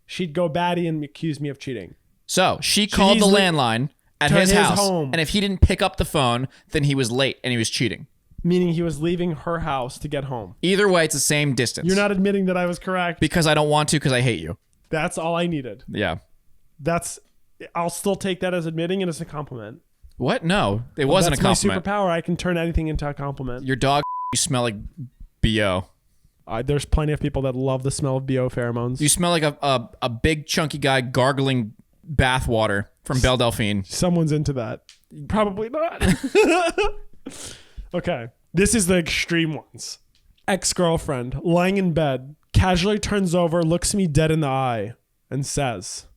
Speaker 2: she'd go batty and accuse me of cheating.
Speaker 1: So she called the landline at his house,
Speaker 2: home.
Speaker 1: and if he didn't pick up the phone, then he was late and he was cheating.
Speaker 2: Meaning he was leaving her house to get home.
Speaker 1: Either way, it's the same distance.
Speaker 2: You're not admitting that I was correct.
Speaker 1: Because I don't want to, because I hate you.
Speaker 2: That's all I needed.
Speaker 1: Yeah.
Speaker 2: I'll still take that as admitting it as a compliment.
Speaker 1: What? No, it wasn't a compliment.
Speaker 2: That's my superpower. I can turn anything into a compliment.
Speaker 1: Your dog, you smell like BO.
Speaker 2: There's plenty of people that love the smell of BO pheromones.
Speaker 1: You smell like a big chunky guy gargling bath water from Belle Delphine.
Speaker 2: Someone's into that. Probably not. Okay. This is the extreme ones. Ex-girlfriend, lying in bed, casually turns over, looks me dead in the eye, and says,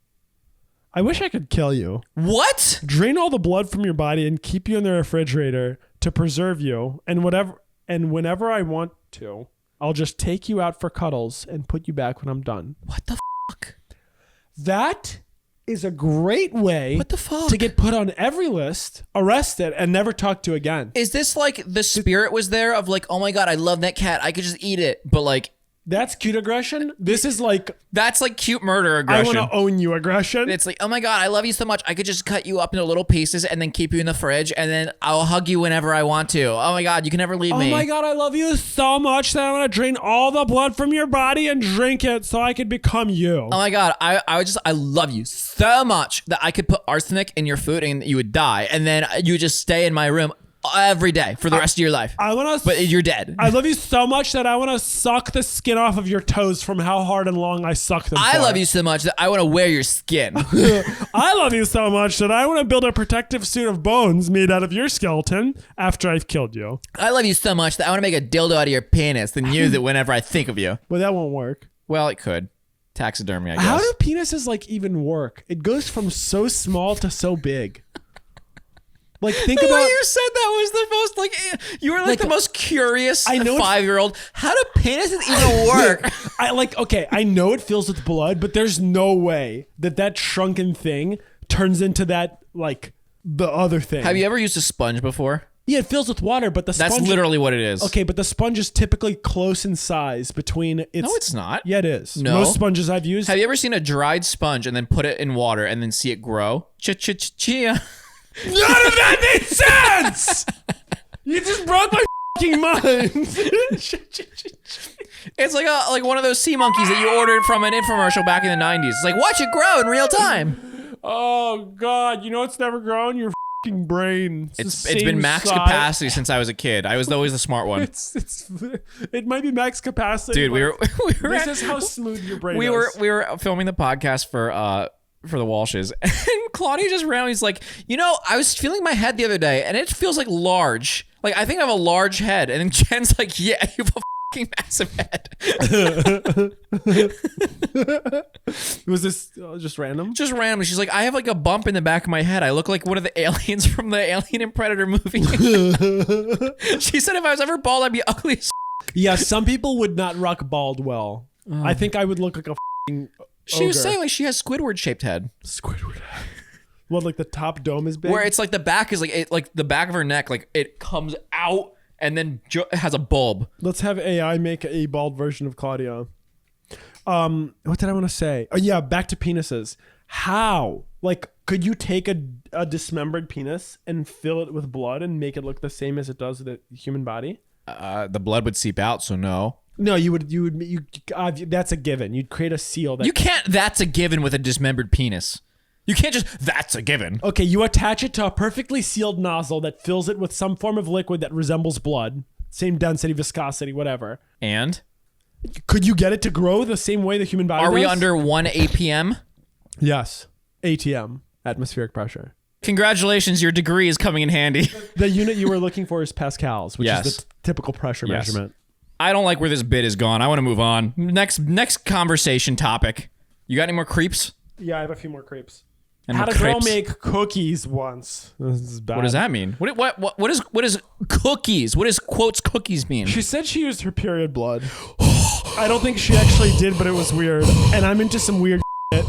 Speaker 2: I wish I could kill you.
Speaker 1: What?
Speaker 2: Drain all the blood from your body and keep you in the refrigerator to preserve you, and whenever I want to, I'll just take you out for cuddles and put you back when I'm done.
Speaker 1: What the fuck?
Speaker 2: That is a great way
Speaker 1: What the fuck?
Speaker 2: to get put on every list, arrested, and never talked to again.
Speaker 1: Is this like the spirit was there of like, oh my God, I love that cat. I could just eat it. But like,
Speaker 2: That's cute aggression. This is like,
Speaker 1: that's like cute murder aggression.
Speaker 2: I want to own you aggression.
Speaker 1: It's like, oh my God, I love you so much. I could just cut you up into little pieces and then keep you in the fridge and then I'll hug you whenever I want to. Oh my God, you can never leave me.
Speaker 2: Oh my God, I love you so much that I want to drain all the blood from your body and drink it so I could become you.
Speaker 1: Oh my God, I love you so much that I could put arsenic in your food and you would die. And then you would just stay in my room every day for the rest of your life. But you're dead.
Speaker 2: I love you so much that I want to suck the skin off of your toes from how hard and long I suck them.
Speaker 1: I love you so much that I want to wear your skin.
Speaker 2: I love you so much that I want to build a protective suit of bones made out of your skeleton after I've killed you.
Speaker 1: I love you so much that I want to make a dildo out of your penis and use it whenever I think of you.
Speaker 2: Well, that won't work.
Speaker 1: Well, it could. Taxidermy, I guess.
Speaker 2: How do penises like even work? It goes from so small to so big. Like think
Speaker 1: the
Speaker 2: about
Speaker 1: way you said that was the most like you were like the most curious 5-year-old. How do penises even work?
Speaker 2: I know it fills with blood, but there's no way that shrunken thing turns into that like the other thing.
Speaker 1: Have you ever used a sponge before?
Speaker 2: Yeah, it fills with water, but the sponge...
Speaker 1: That's literally what it is.
Speaker 2: Okay, but the sponge is typically close in size between its...
Speaker 1: No, it's not.
Speaker 2: Yeah, it is.
Speaker 1: No.
Speaker 2: Most sponges I've used...
Speaker 1: Have you ever seen a dried sponge and then put it in water and then see it grow? Chia.
Speaker 2: None of that made sense! You just broke my fucking mind.
Speaker 1: It's like one of those sea monkeys that you ordered from an infomercial back in the 90s. It's like, watch it grow in real time.
Speaker 2: Oh, God. You know what's never grown? Your fucking brain.
Speaker 1: It's been max capacity since I was a kid. I was always the smart one.
Speaker 2: It might be max capacity.
Speaker 1: Dude, we were
Speaker 2: this is how smooth your brain is.
Speaker 1: We were filming the podcast for the Walshes, and Claudia just ran. He's like, I was feeling my head the other day, and it feels like large. Like I think I have a large head, and then Jen's like, yeah, you have a fucking massive head.
Speaker 2: Was this just random?
Speaker 1: Just random. She's like, I have like a bump in the back of my head. I look like one of the aliens from the Alien and Predator movie. She said if I was ever bald, I'd be ugly as
Speaker 2: Yeah, some people would not rock bald well. I think I would look like a fucking
Speaker 1: She was saying like she has Squidward shaped head.
Speaker 2: Squidward head. What, like the top dome is big?
Speaker 1: Where it's like the back is like the back of her neck, like it comes out and then has a bulb.
Speaker 2: Let's have AI make a bald version of Claudia. What did I want to say? Oh yeah, back to penises. How Like, could you take a dismembered penis and fill it with blood and make it look the same as it does with the human body?
Speaker 1: The blood would seep out, so no.
Speaker 2: No, you would. That's a given. You'd create a seal.
Speaker 1: You can't. That's a given with a dismembered penis. You can't just. That's a given.
Speaker 2: Okay, you attach it to a perfectly sealed nozzle that fills it with some form of liquid that resembles blood, same density, viscosity, whatever.
Speaker 1: And
Speaker 2: could you get it to grow the same way the human body does?
Speaker 1: Are we under 1 APM?
Speaker 2: Yes. ATM, atmospheric pressure.
Speaker 1: Congratulations, your degree is coming in handy.
Speaker 2: The unit you were looking for is pascals, which is the typical pressure measurement.
Speaker 1: I don't like where this bit is gone. I want to move on. Next conversation topic. You got any more creeps?
Speaker 2: Yeah, I have a few more creeps.
Speaker 1: And
Speaker 2: Had a girl make cookies once. This is bad.
Speaker 1: What does that mean? What is cookies? What does quotes cookies mean?
Speaker 2: She said she used her period blood. I don't think she actually did, but it was weird. And I'm into some weird shit.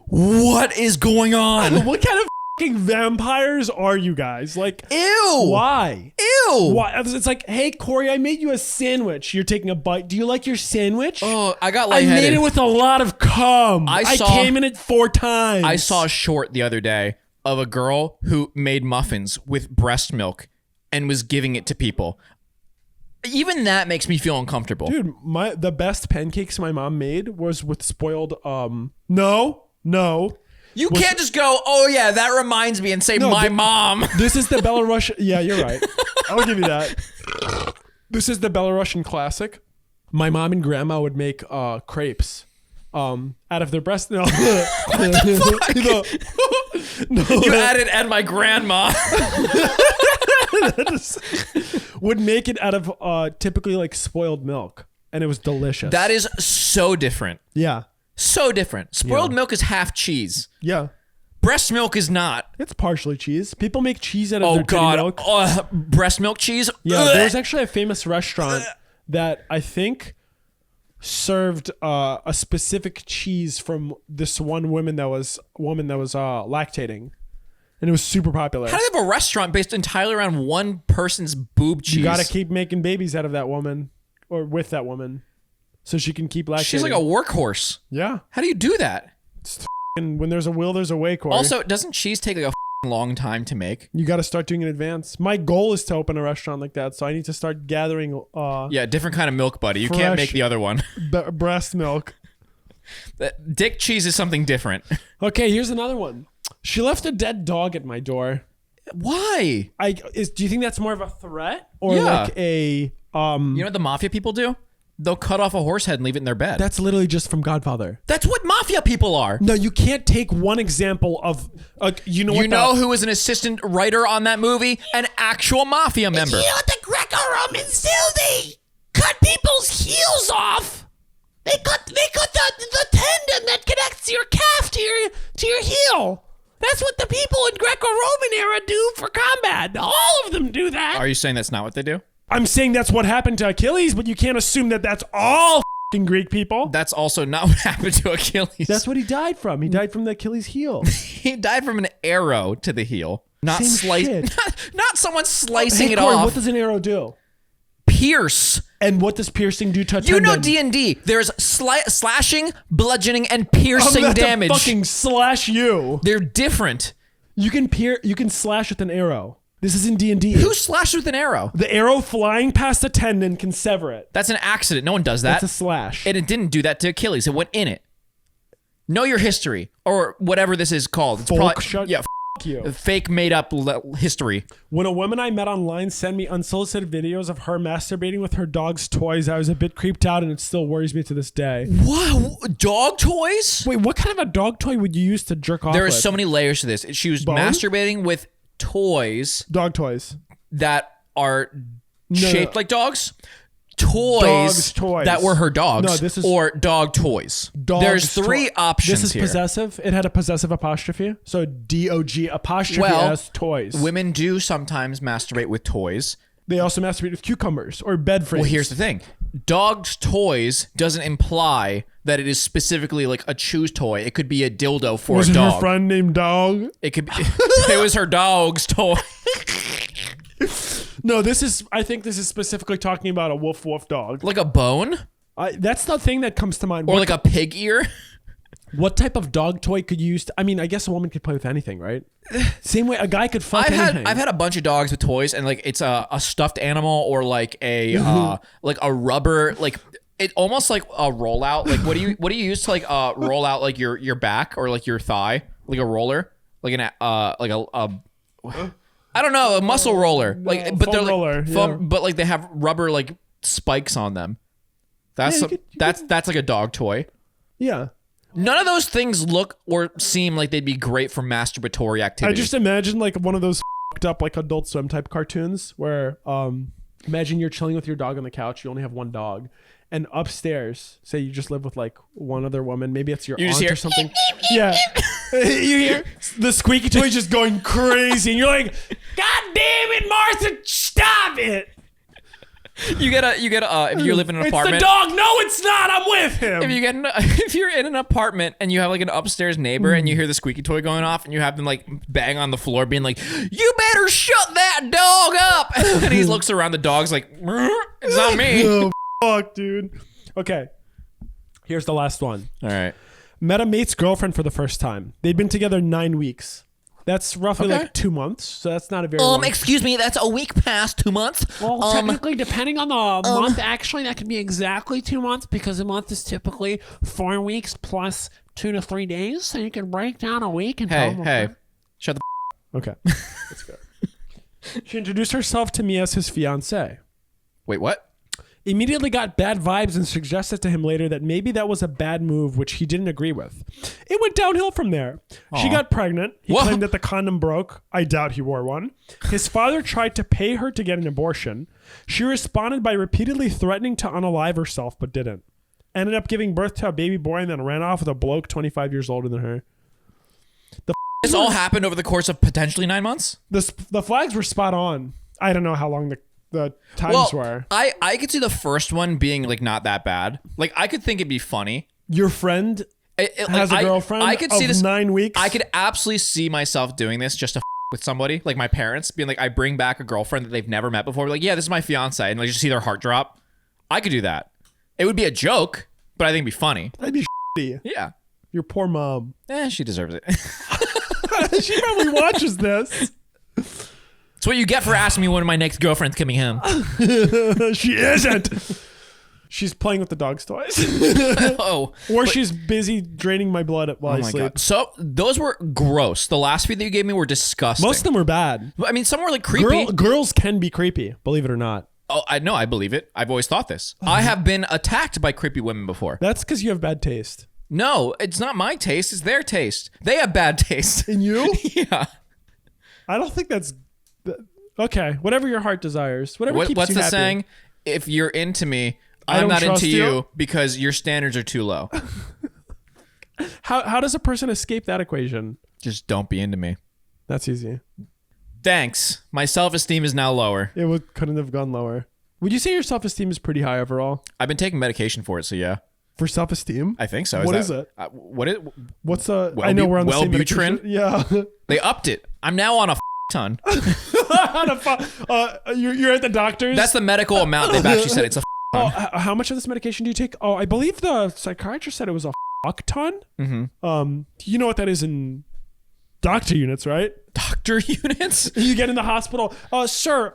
Speaker 1: What is going on?
Speaker 2: What kind of fucking vampires are you guys? Like,
Speaker 1: ew.
Speaker 2: Why?
Speaker 1: Ew.
Speaker 2: Why? It's like, hey, Corey, I made you a sandwich. You're taking a bite. Do you like your sandwich?
Speaker 1: Oh, I got lightheaded.
Speaker 2: I made it with a lot of cum. I came in it 4 times.
Speaker 1: I saw a short the other day of a girl who made muffins with breast milk and was giving it to people. Even that makes me feel uncomfortable.
Speaker 2: Dude, the best pancakes my mom made was with spoiled, no.
Speaker 1: You can't just go, oh yeah, that reminds me, and say my mom.
Speaker 2: This is the Belarusian. Yeah, you're right. I'll give you that. This is the Belarusian classic. My mom and grandma would make crepes out of their breast. No.
Speaker 1: What the fuck? No. You added, and my grandma.
Speaker 2: Would make it out of typically like spoiled milk, and it was delicious.
Speaker 1: That is so different.
Speaker 2: Yeah.
Speaker 1: So different. Spoiled milk is half cheese.
Speaker 2: Yeah.
Speaker 1: Breast milk is not.
Speaker 2: It's partially cheese. People make cheese out of their titty milk.
Speaker 1: Breast milk cheese?
Speaker 2: Yeah, there's actually a famous restaurant that I think served a specific cheese from this one woman that was lactating. And it was super popular.
Speaker 1: How do they have a restaurant based entirely around one person's boob cheese?
Speaker 2: You got to keep making babies out of that woman or with that woman. So she can keep lactating.
Speaker 1: She's like a workhorse.
Speaker 2: Yeah.
Speaker 1: How do you do that?
Speaker 2: When there's a will, there's a way, Corey.
Speaker 1: Also, doesn't cheese take like a long time to make?
Speaker 2: You got to start doing it in advance. My goal is to open a restaurant like that, so I need to start gathering.
Speaker 1: Different kind of milk, buddy. You can't make the other one.
Speaker 2: Breast milk.
Speaker 1: Dick cheese is something different.
Speaker 2: Okay, here's another one. She left a dead dog at my door.
Speaker 1: Why?
Speaker 2: Do you think that's more of a threat or like a?
Speaker 1: You know what the mafia people do? They'll cut off a horse head and leave it in their bed.
Speaker 2: That's literally just from Godfather.
Speaker 1: That's what mafia people are.
Speaker 2: No, you can't take one example of, you know
Speaker 1: who was an assistant writer on that movie? An actual mafia member.
Speaker 3: You know what the Greco-Romans do? They cut people's heels off. They cut the tendon that connects your calf to your heel. That's what the people in Greco-Roman era do for combat. All of them do that.
Speaker 1: Are you saying that's not what they do?
Speaker 2: I'm saying that's what happened to Achilles, but you can't assume that that's all f***ing Greek people.
Speaker 1: That's also not what happened to Achilles.
Speaker 2: That's what he died from. He died from the Achilles heel.
Speaker 1: He died from an arrow to the heel. Not not someone slicing
Speaker 2: Corey,
Speaker 1: off.
Speaker 2: What does an arrow do?
Speaker 1: Pierce.
Speaker 2: And what does piercing do to a tendon?
Speaker 1: You know D&D. There's slashing, bludgeoning, and piercing damage.
Speaker 2: Fucking slash you.
Speaker 1: They're different.
Speaker 2: You can slash with an arrow. This is in D&D.
Speaker 1: Who slashed with an arrow?
Speaker 2: The arrow flying past a tendon can sever it.
Speaker 1: That's an accident. No one does that.
Speaker 2: That's a slash.
Speaker 1: And it didn't do that to Achilles. It went in it. Know your history, or whatever this is called. It's
Speaker 2: you.
Speaker 1: Fake made up history.
Speaker 2: When a woman I met online sent me unsolicited videos of her masturbating with her dog's toys, I was a bit creeped out, and it still worries me to this day.
Speaker 1: What? Dog toys?
Speaker 2: Wait, what kind of a dog toy would you use to jerk off
Speaker 1: There are
Speaker 2: with?
Speaker 1: so many layers to this. She was masturbating with toys.
Speaker 2: Dog toys.
Speaker 1: That are shaped like dogs. Toys that were her dogs.
Speaker 2: No, this is
Speaker 1: or dog toys. There's 3 options.
Speaker 2: This is
Speaker 1: here.
Speaker 2: Possessive. It had a possessive apostrophe. So DOG apostrophe as toys.
Speaker 1: Women do sometimes masturbate with toys.
Speaker 2: They also masturbate with cucumbers or bed frames.
Speaker 1: Well, here's the thing. Dog's toys doesn't imply that it is specifically like a choose toy. It could be a dildo for a dog.
Speaker 2: Was it her friend named Dog?
Speaker 1: It could be. It was her dog's toy.
Speaker 2: No, I think this is specifically talking about a woof woof dog.
Speaker 1: Like a bone?
Speaker 2: That's the thing that comes to mind.
Speaker 1: Or like a pig ear?
Speaker 2: What type of dog toy could you use? I mean, I guess a woman could play with anything, right? Same way a guy could fuck anything.
Speaker 1: I've had a bunch of dogs with toys, and like it's a stuffed animal or like a rubber, like it almost like a rollout. Like what do you use to like roll out like your back or like your thigh, like a roller, like an I don't know, a muscle roller. Like but they're like
Speaker 2: roller,
Speaker 1: foam,
Speaker 2: yeah.
Speaker 1: but like they have rubber like spikes on them. That's that's like a dog toy.
Speaker 2: Yeah.
Speaker 1: None of those things look or seem like they'd be great for masturbatory activity.
Speaker 2: I just imagine like one of those fucked up like Adult Swim type cartoons where imagine you're chilling with your dog on the couch. You only have one dog. And upstairs, say you just live with like one other woman. Maybe it's your aunt or something. Yeah. You hear the squeaky toy just going crazy. And you're like, God damn it, Martha, stop it.
Speaker 1: You get a if you live in an apartment.
Speaker 2: It's the dog. No, it's not. I'm with him.
Speaker 1: If you're in an apartment and you have like an upstairs neighbor and you hear the squeaky toy going off and you have them like bang on the floor being like, you better shut that dog up. And he looks around, the dog's like, it's not me.
Speaker 2: Oh, fuck, dude. Okay. Here's the last one.
Speaker 1: All right.
Speaker 2: Met a mate's girlfriend for the first time. They'd been together 9 weeks. That's roughly like 2 months, so that's not a very long.
Speaker 1: Excuse me, that's a week past 2 months.
Speaker 3: Well, technically, depending on the month, actually, that could be exactly 2 months because a month is typically 4 weeks plus 2 to 3 days. So you can break down a week and
Speaker 1: Hey, shut the
Speaker 2: Okay. Let's go. She introduced herself to me as his fiance.
Speaker 1: Wait, what?
Speaker 2: Immediately got bad vibes and suggested to him later that maybe that was a bad move, which he didn't agree with. It went downhill from there. She got pregnant. He claimed that the condom broke. I doubt he wore one. His father tried to pay her to get an abortion. She responded by repeatedly threatening to unalive herself, but didn't. Ended up giving birth to a baby boy and then ran off with a bloke 25 years older than her.
Speaker 1: This all happened over the course of potentially 9 months?
Speaker 2: The flags were spot on. I don't know how long the times were.
Speaker 1: I could see the first one being like not that bad. Like I could think it'd be funny.
Speaker 2: Your friend has a girlfriend
Speaker 1: I could see this
Speaker 2: 9 weeks.
Speaker 1: I could absolutely see myself doing this just to with somebody, like my parents being like, I bring back a girlfriend that they've never met before. Like, yeah, this is my fiance, and like just see their heart drop. I could do that. It would be a joke, but I think it'd be funny.
Speaker 2: That'd be shitty.
Speaker 1: Yeah.
Speaker 2: Your poor mom.
Speaker 1: She deserves it.
Speaker 2: She probably watches this.
Speaker 1: It's what you get for asking me when my next girlfriend's coming home.
Speaker 2: She isn't. She's playing with the dog's toys. Or she's busy draining my blood while I sleep.
Speaker 1: God. So those were gross. The last few that you gave me were disgusting.
Speaker 2: Most of them were bad.
Speaker 1: I mean, some were like creepy.
Speaker 2: Girls can be creepy, believe it or not.
Speaker 1: Oh, I know. I believe it. I've always thought this. I have been attacked by creepy women before.
Speaker 2: That's because you have bad taste.
Speaker 1: No, it's not my taste. It's their taste. They have bad taste.
Speaker 2: In you?
Speaker 1: Yeah.
Speaker 2: I don't think that's... Okay, whatever your heart desires. Whatever keeps
Speaker 1: what's
Speaker 2: you
Speaker 1: the
Speaker 2: happy.
Speaker 1: saying? If you're into me, I'm not into you because your standards are too low.
Speaker 2: How does a person escape that equation?
Speaker 1: Just don't be into me.
Speaker 2: That's easy.
Speaker 1: Thanks. My self-esteem is now lower.
Speaker 2: It couldn't have gone lower. Would you say your self-esteem is pretty high overall?
Speaker 1: I've been taking medication for it, so yeah.
Speaker 2: For self-esteem?
Speaker 1: I think so.
Speaker 2: What is it? What's the... I know we're on the same medication. Yeah.
Speaker 1: They upped it. I'm now on a ton.
Speaker 2: You're at the doctor's?
Speaker 1: That's the medical amount. They've actually said it's a ton.
Speaker 2: How much of this medication do you take? Oh, I believe the psychiatrist said it was a ton. Mm-hmm. You know what that is in doctor units, right?
Speaker 1: Doctor units?
Speaker 2: You get in the hospital. Sir,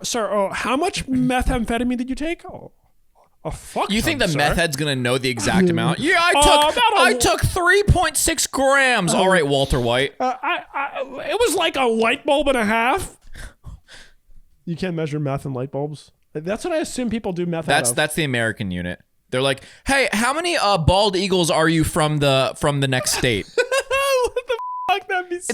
Speaker 2: how much methamphetamine did you take? Oh, a fuck
Speaker 1: You
Speaker 2: ton,
Speaker 1: think the
Speaker 2: sir.
Speaker 1: meth head's gonna know the exact amount? Yeah, I took 3.6 grams. All right, Walter White.
Speaker 2: It was like a light bulb and a half. You can't measure meth in light bulbs. That's what I assume people do meth out of.
Speaker 1: That's the American unit. They're like, hey, how many bald eagles are you from the next state?
Speaker 2: What the fuck? That'd be so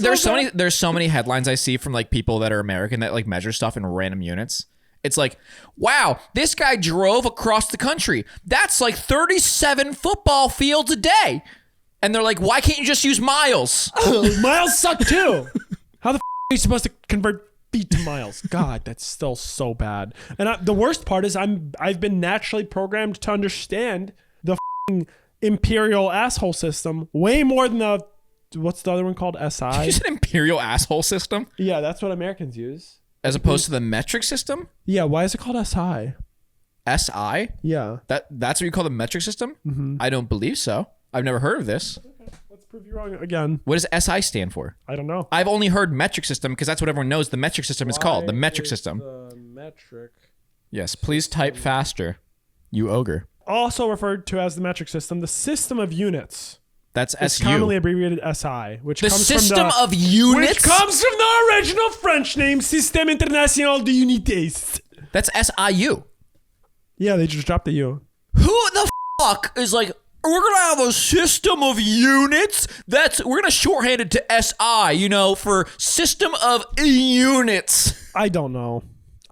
Speaker 1: There's so many headlines I see from like people that are American that like measure stuff in random units. It's like, wow, this guy drove across the country. That's like 37 football fields a day. And they're like, why can't you just use miles?
Speaker 2: Miles suck too. How the f*** are you supposed to convert feet to miles? God, that's still so bad. And the worst part is I've been naturally programmed to understand the imperial asshole system way more than what's the other one called? SI?
Speaker 1: You said imperial asshole system?
Speaker 2: Yeah, that's what Americans use.
Speaker 1: As opposed to the metric system?
Speaker 2: Yeah, why is it called SI?
Speaker 1: SI?
Speaker 2: Yeah.
Speaker 1: That's what you call the metric system?
Speaker 2: Mm-hmm.
Speaker 1: I don't believe so. I've never heard of this.
Speaker 2: Okay, prove you wrong again.
Speaker 1: What does SI stand for?
Speaker 2: I don't know.
Speaker 1: I've only heard metric system because that's what everyone knows the metric system is called. The metric system.
Speaker 2: The metric.
Speaker 1: Yes, please type faster, you ogre.
Speaker 2: Also referred to as the metric system, the system of units.
Speaker 1: That's
Speaker 2: It's
Speaker 1: SU.
Speaker 2: commonly abbreviated SI, which
Speaker 1: The
Speaker 2: comes
Speaker 1: system
Speaker 2: from the,
Speaker 1: of units?
Speaker 2: which comes from the original French name Système International de Unités.
Speaker 1: That's SIU.
Speaker 2: Yeah, they just dropped the U.
Speaker 1: Who the fuck is like, we're gonna have a system of units? We're gonna shorthand it to SI, for system of units.
Speaker 2: I don't know.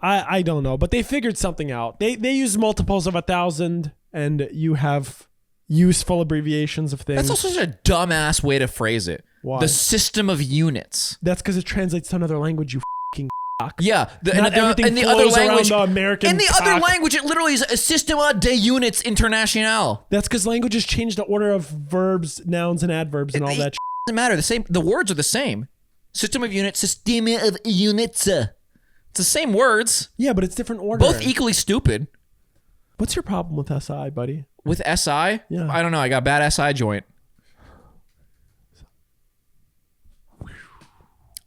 Speaker 2: I don't know, but they figured something out. They use multiples of 1,000, and you have useful abbreviations of things.
Speaker 1: That's also such a dumbass way to phrase it.
Speaker 2: Why?
Speaker 1: The system of units.
Speaker 2: That's because it translates to another language, you fucking cock.
Speaker 1: Yeah,
Speaker 2: Not everything
Speaker 1: in the
Speaker 2: flows
Speaker 1: other
Speaker 2: around
Speaker 1: language.
Speaker 2: the American
Speaker 1: In the
Speaker 2: cock.
Speaker 1: other language, it literally is a systema de units international.
Speaker 2: That's because languages change the order of verbs, nouns, and adverbs and all that.
Speaker 1: Doesn't matter. The words are the same. System of units, systema of units. It's the same words.
Speaker 2: Yeah, but it's different order.
Speaker 1: Both equally stupid.
Speaker 2: What's your problem with SI, buddy?
Speaker 1: With SI?
Speaker 2: Yeah.
Speaker 1: I don't know. I got a bad SI joint.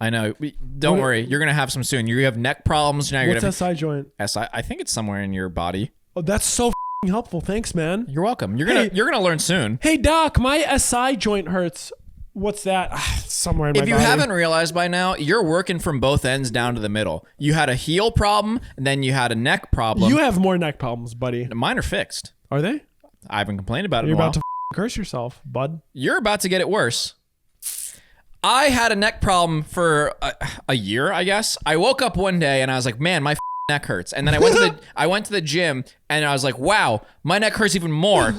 Speaker 1: I know. Don't worry. You're going to have some soon. You have neck problems. Now you're
Speaker 2: What's
Speaker 1: going to
Speaker 2: SI joint?
Speaker 1: SI. I think it's somewhere in your body.
Speaker 2: Oh, that's so f***ing helpful. Thanks, man.
Speaker 1: You're welcome. You're going to learn soon.
Speaker 2: Hey, doc, my SI joint hurts. What's that? Somewhere in my
Speaker 1: If
Speaker 2: body.
Speaker 1: you haven't realized by now, you're working from both ends down to the middle. You had a heel problem, and then you had a neck problem.
Speaker 2: You have more neck problems, buddy.
Speaker 1: Mine are fixed.
Speaker 2: Are they?
Speaker 1: I haven't complained about it
Speaker 2: You're
Speaker 1: in a while.
Speaker 2: about to curse yourself, bud.
Speaker 1: You're about to get it worse. I had a neck problem for a year, I guess. I woke up one day and I was like, man, my neck hurts. And then I went to the gym and I was like, wow, my neck hurts even more.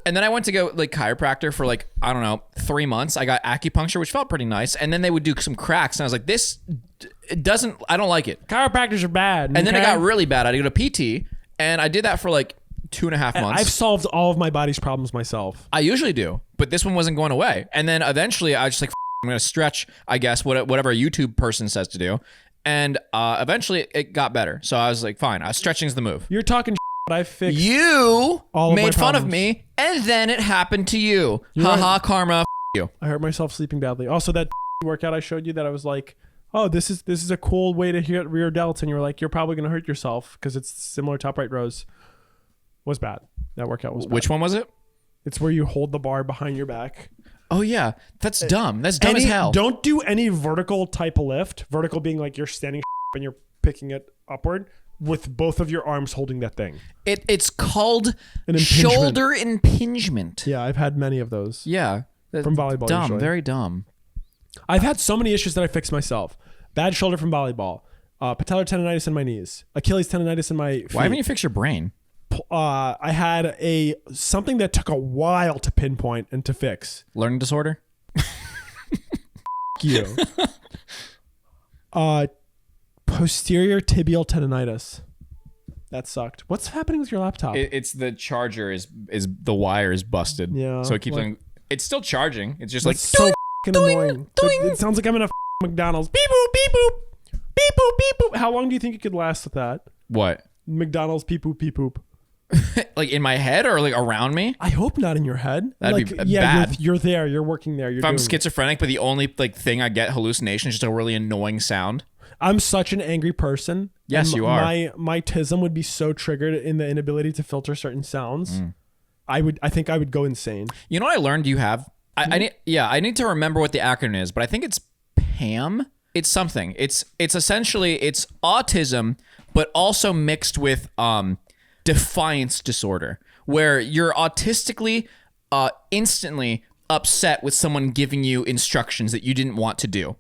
Speaker 1: And then I went to go chiropractor for I don't know, 3 months. I got acupuncture, which felt pretty nice. And then they would do some cracks. And I was like, I don't like it.
Speaker 2: Chiropractors are bad.
Speaker 1: And then it got really bad. I had to go to PT and I did that for 2.5 months.
Speaker 2: I've solved all of my body's problems myself.
Speaker 1: I usually do, but this one wasn't going away. And then eventually I was just I'm going to stretch, I guess, whatever a YouTube person says to do. And eventually it got better. So I was like, fine, stretching's the move.
Speaker 2: You're talking but I fixed
Speaker 1: You
Speaker 2: all of my
Speaker 1: made fun of
Speaker 2: problems.
Speaker 1: me, and then it happened to you.
Speaker 2: You're
Speaker 1: Haha,
Speaker 2: right.
Speaker 1: karma, you.
Speaker 2: I hurt myself sleeping badly. Also, that workout I showed you that I was like, oh, this is a cool way to hit rear delts. And you were like, you're probably going to hurt yourself because it's similar top right rows. Was bad. That workout was bad.
Speaker 1: Which one was it?
Speaker 2: It's where you hold the bar behind your back.
Speaker 1: Oh, yeah. That's dumb. That's dumb as hell.
Speaker 2: Don't do any vertical type of lift. Vertical being like you're standing and you're picking it upward with both of your arms holding that thing.
Speaker 1: It's called
Speaker 2: An impingement.
Speaker 1: shoulder impingement.
Speaker 2: Yeah, I've had many of those.
Speaker 1: Yeah.
Speaker 2: From volleyball,
Speaker 1: Dumb.
Speaker 2: usually.
Speaker 1: Very dumb.
Speaker 2: I've had so many issues that I fixed myself. Bad shoulder from volleyball. Patellar tendonitis in my knees. Achilles tendonitis in my feet.
Speaker 1: Why haven't you fixed your brain?
Speaker 2: I had something that took a while to pinpoint and to fix.
Speaker 1: Learning disorder?
Speaker 2: You. Posterior tibial tendonitis. That sucked. What's happening with your laptop?
Speaker 1: It's the charger is the wire is busted.
Speaker 2: Yeah,
Speaker 1: So it keeps
Speaker 2: like-
Speaker 1: on. It's still charging. It's just
Speaker 2: That's so fucking annoying. It sounds like I'm in a McDonald's. Beep boop, beep boop. Beep boop, beep boop. How long do you think you could last with that?
Speaker 1: What?
Speaker 2: McDonald's beep boop, beep boop.
Speaker 1: In my head or around me?
Speaker 2: I hope not in your head.
Speaker 1: That'd be
Speaker 2: yeah,
Speaker 1: bad.
Speaker 2: You're there. You're working there.
Speaker 1: If I'm schizophrenic, but the only thing I get hallucination is just a really annoying sound.
Speaker 2: I'm such an angry person.
Speaker 1: Yes,
Speaker 2: and
Speaker 1: you are.
Speaker 2: My tism would be so triggered in the inability to filter certain sounds. I think I would go insane.
Speaker 1: You know what I learned you have? I need to remember what the acronym is, but I think it's PAM. It's something. It's essentially it's autism, but also mixed with defiance disorder, where you're autistically instantly upset with someone giving you instructions that you didn't want to do.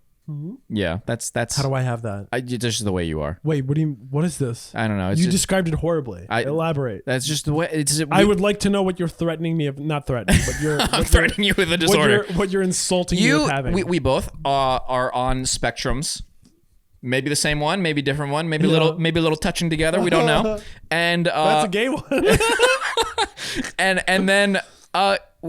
Speaker 1: Yeah, that's
Speaker 2: How do I have that?
Speaker 1: it's just the way you are.
Speaker 2: Wait, what is this?
Speaker 1: I don't know. It's
Speaker 2: You
Speaker 1: just,
Speaker 2: described it horribly. Elaborate.
Speaker 1: that's just the way.
Speaker 2: I would like to know what you're threatening me of. Not threatening, but you're
Speaker 1: I'm threatening you with a disorder.
Speaker 2: What you're insulting me with having.
Speaker 1: We both are on spectrums. Maybe the same one, maybe different one, maybe a little touching together. We don't know. And
Speaker 2: That's a gay one.
Speaker 1: and then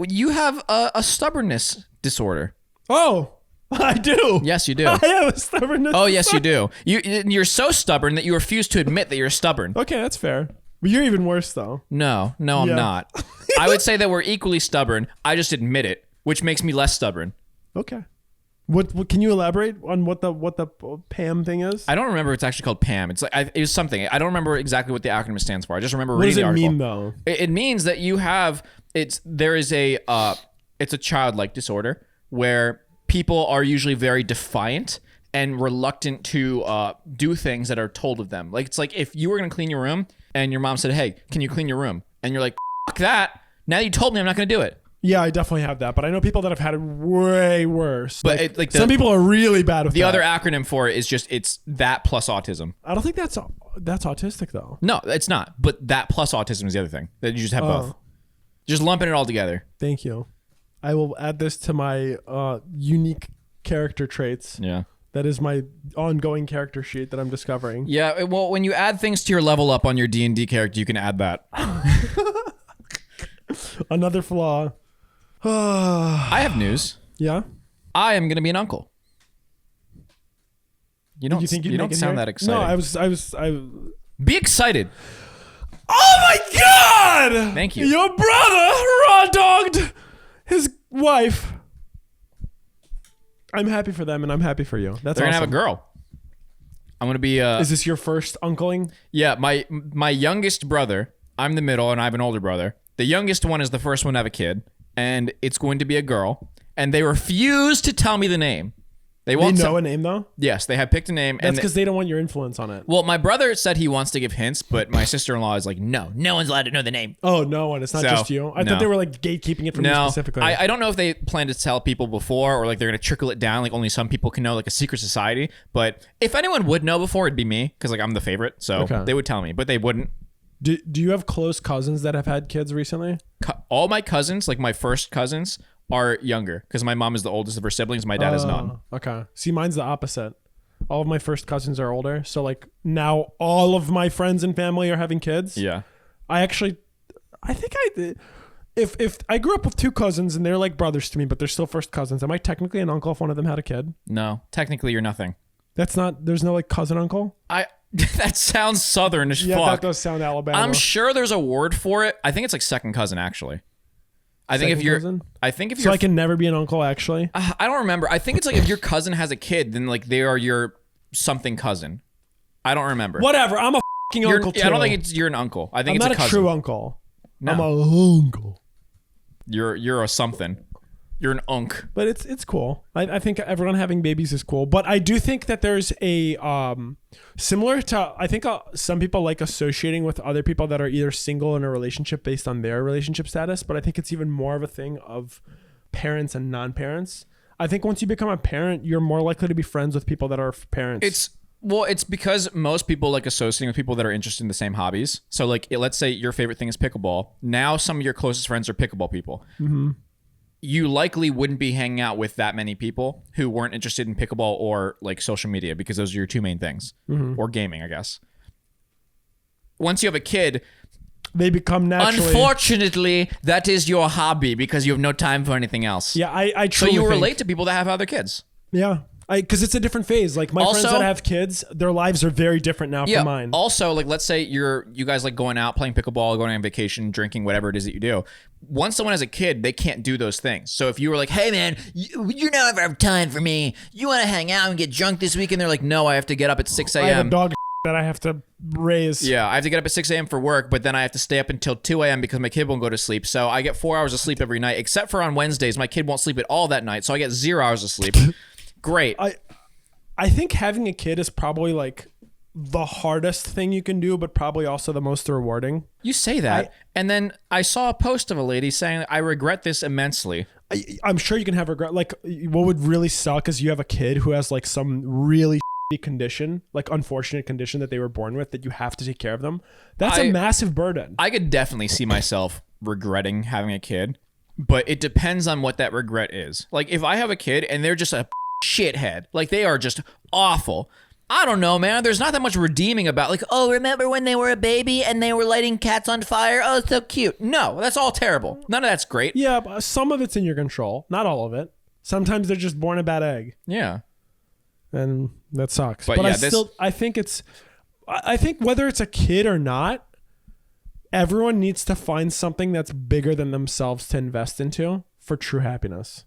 Speaker 1: you have a stubbornness disorder.
Speaker 2: Oh, I do.
Speaker 1: Yes, you do.
Speaker 2: I have a stubbornness.
Speaker 1: Oh, yes, you do. You're so stubborn that you refuse to admit that you're stubborn.
Speaker 2: Okay, that's fair. But you're even worse, though.
Speaker 1: No, I'm
Speaker 2: Yeah.
Speaker 1: not. I would say that we're equally stubborn. I just admit it. which makes me less stubborn.
Speaker 2: Okay. What can you elaborate on what the PAM thing is?
Speaker 1: I don't remember. It's actually called PAM. It's like it was something. I don't remember exactly what the acronym stands for. I just remember reading the article.
Speaker 2: What does it mean though?
Speaker 1: It means that you have it's a childlike disorder where people are usually very defiant and reluctant to do things that are told of them. Like it's like if you were gonna clean your room and your mom said, "Hey, can you clean your room?" and you're like, "Fuck that! Now you told me, I'm not gonna do it."
Speaker 2: Yeah, I definitely have that, but I know people that have had it way worse.
Speaker 1: But
Speaker 2: some people are really bad with
Speaker 1: the
Speaker 2: that.
Speaker 1: other acronym for it is just it's that plus autism.
Speaker 2: I don't think that's autistic though.
Speaker 1: No, it's not. But that plus autism is the other thing that you just have both. Just lumping it all together.
Speaker 2: Thank you. I will add this to my unique character traits.
Speaker 1: Yeah.
Speaker 2: That is my ongoing character sheet that I'm discovering.
Speaker 1: Yeah. Well, when you add things to your level up on your D&D character, you can add that.
Speaker 2: Another flaw.
Speaker 1: I have news.
Speaker 2: Yeah.
Speaker 1: I am going to be an uncle. You don't sound that excited.
Speaker 2: No, I was.
Speaker 1: Be excited.
Speaker 2: Oh my God!
Speaker 1: Thank you.
Speaker 2: Your brother raw dogged his wife. I'm happy for them, and I'm happy for you. That's
Speaker 1: They're gonna
Speaker 2: awesome.
Speaker 1: have a girl. I'm gonna be.
Speaker 2: Is this your first uncling?
Speaker 1: Yeah, my youngest brother. I'm the middle, and I have an older brother. The youngest one is the first one to have a kid, and it's going to be a girl. And they refuse to tell me the name. They won't
Speaker 2: know a name though.
Speaker 1: Yes, they have picked a name.
Speaker 2: That's because they don't want your influence on it.
Speaker 1: Well, my brother said he wants to give hints, but my sister-in-law is like, no one's allowed to know the name.
Speaker 2: Oh, no one. It's not just you. I thought they were like gatekeeping it from you specifically.
Speaker 1: I don't know if they plan to tell people before or like they're going to trickle it down. Like only some people can know, like a secret society. But if anyone would know before, it'd be me because like I'm the favorite. So they would tell me, but they wouldn't.
Speaker 2: Do you have close cousins that have had kids recently?
Speaker 1: All my cousins, like my first cousins, are younger because my mom is the oldest of her siblings. My dad is none.
Speaker 2: Okay. See, mine's the opposite. All of my first cousins are older. So like now all of my friends and family are having kids.
Speaker 1: Yeah.
Speaker 2: I think if I grew up with two cousins and they're like brothers to me, but they're still first cousins, am I technically an uncle if one of them had a kid?
Speaker 1: No, technically you're nothing.
Speaker 2: There's no like cousin uncle?
Speaker 1: That sounds southern as fuck.
Speaker 2: Yeah, that does sound Alabama.
Speaker 1: I'm sure there's a word for it. I think it's like second cousin actually. I think if you're
Speaker 2: so I can never be an uncle actually.
Speaker 1: I don't remember. I think it's like if your cousin has a kid, then like they are your something cousin. I don't remember.
Speaker 2: Whatever. I'm a fucking uncle too.
Speaker 1: I don't think you're an uncle. I think
Speaker 2: I'm
Speaker 1: it's a cousin.
Speaker 2: not a true uncle.
Speaker 1: No.
Speaker 2: I'm a uncle.
Speaker 1: You're a something. You're an unk.
Speaker 2: But it's cool. I think everyone having babies is cool. But I do think that there's a similar to I think some people like associating with other people that are either single in a relationship based on their relationship status. But I think it's even more of a thing of parents and non-parents. I think once you become a parent, you're more likely to be friends with people that are parents.
Speaker 1: It's because most people like associating with people that are interested in the same hobbies. So like let's say your favorite thing is pickleball. Now some of your closest friends are pickleball people. Mm-hmm. You likely wouldn't be hanging out with that many people who weren't interested in pickleball or like social media because those are your two main things, or gaming, I guess. Once you have a kid,
Speaker 2: they become naturally.
Speaker 1: Unfortunately, that is your hobby because you have no time for anything else.
Speaker 2: Yeah, I truly
Speaker 1: So you relate to people that have other kids.
Speaker 2: Yeah. Because it's a different phase. Like my friends that have kids, their lives are very different now from mine.
Speaker 1: Also, like let's say you guys like going out, playing pickleball, going on vacation, drinking, whatever it is that you do. Once someone has a kid, they can't do those things. So if you were like, hey man, you never have time for me. You want to hang out and get drunk this weekend? They're like, no, I have to get up at 6 a.m.
Speaker 2: I have a dog that I have to raise.
Speaker 1: Yeah, I have to get up at 6 a.m. for work, but then I have to stay up until 2 a.m. because my kid won't go to sleep. So I get 4 hours of sleep every night, except for on Wednesdays. My kid won't sleep at all that night, so I get 0 hours of sleep. Great.
Speaker 2: I think having a kid is probably like the hardest thing you can do, but probably also the most rewarding.
Speaker 1: You say that. And then I saw a post of a lady saying, I regret this immensely.
Speaker 2: I'm sure you can have regret. Like what would really suck is you have a kid who has like some really condition, like unfortunate condition that they were born with that you have to take care of them. That's a massive burden.
Speaker 1: I could definitely see myself regretting having a kid, but it depends on what that regret is. Like if I have a kid and they're just a shithead, like they are just awful, I don't know, man. There's not that much redeeming about like, oh, remember when they were a baby and they were lighting cats on fire? Oh, so cute. No, that's all terrible. None of that's great.
Speaker 2: Yeah, but some of it's in your control. Not all of it. Sometimes they're just born a bad egg.
Speaker 1: Yeah.
Speaker 2: And that sucks.
Speaker 1: But
Speaker 2: yeah, I think whether it's a kid or not, everyone needs to find something that's bigger than themselves to invest into for true happiness.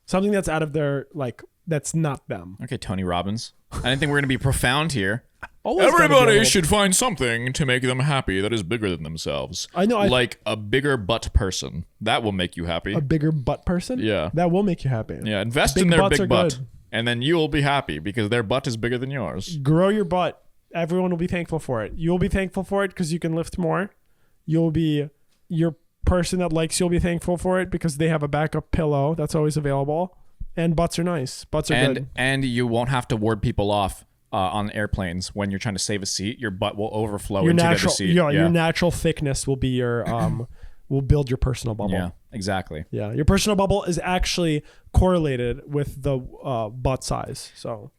Speaker 2: Something that's out of their, like, that's not them.
Speaker 1: Okay, Tony Robbins. I didn't think we were going to be profound here.
Speaker 2: Always gotta be a
Speaker 1: Everybody
Speaker 2: little-
Speaker 1: should find something to make them happy that is bigger than themselves.
Speaker 2: I know.
Speaker 1: Like a bigger butt person. That will make you happy.
Speaker 2: A bigger butt person?
Speaker 1: Yeah.
Speaker 2: That will make you happy.
Speaker 1: Yeah, invest
Speaker 2: Big
Speaker 1: in their
Speaker 2: butts
Speaker 1: big
Speaker 2: are
Speaker 1: butt.
Speaker 2: good.
Speaker 1: And then you will be happy because their butt is bigger than yours.
Speaker 2: Grow your butt. Everyone will be thankful for it. You'll be thankful for it because you can lift more. You'll be, your person that likes you'll be thankful for it because they have a backup pillow that's always available. And butts are nice. Butts are good.
Speaker 1: And you won't have to ward people off on airplanes when you're trying to save a seat. Your butt will overflow
Speaker 2: Your
Speaker 1: into the
Speaker 2: natural,
Speaker 1: seat.
Speaker 2: your natural thickness will be your will build your personal bubble.
Speaker 1: Yeah, exactly.
Speaker 2: Yeah, your personal bubble is actually correlated with the butt size. So,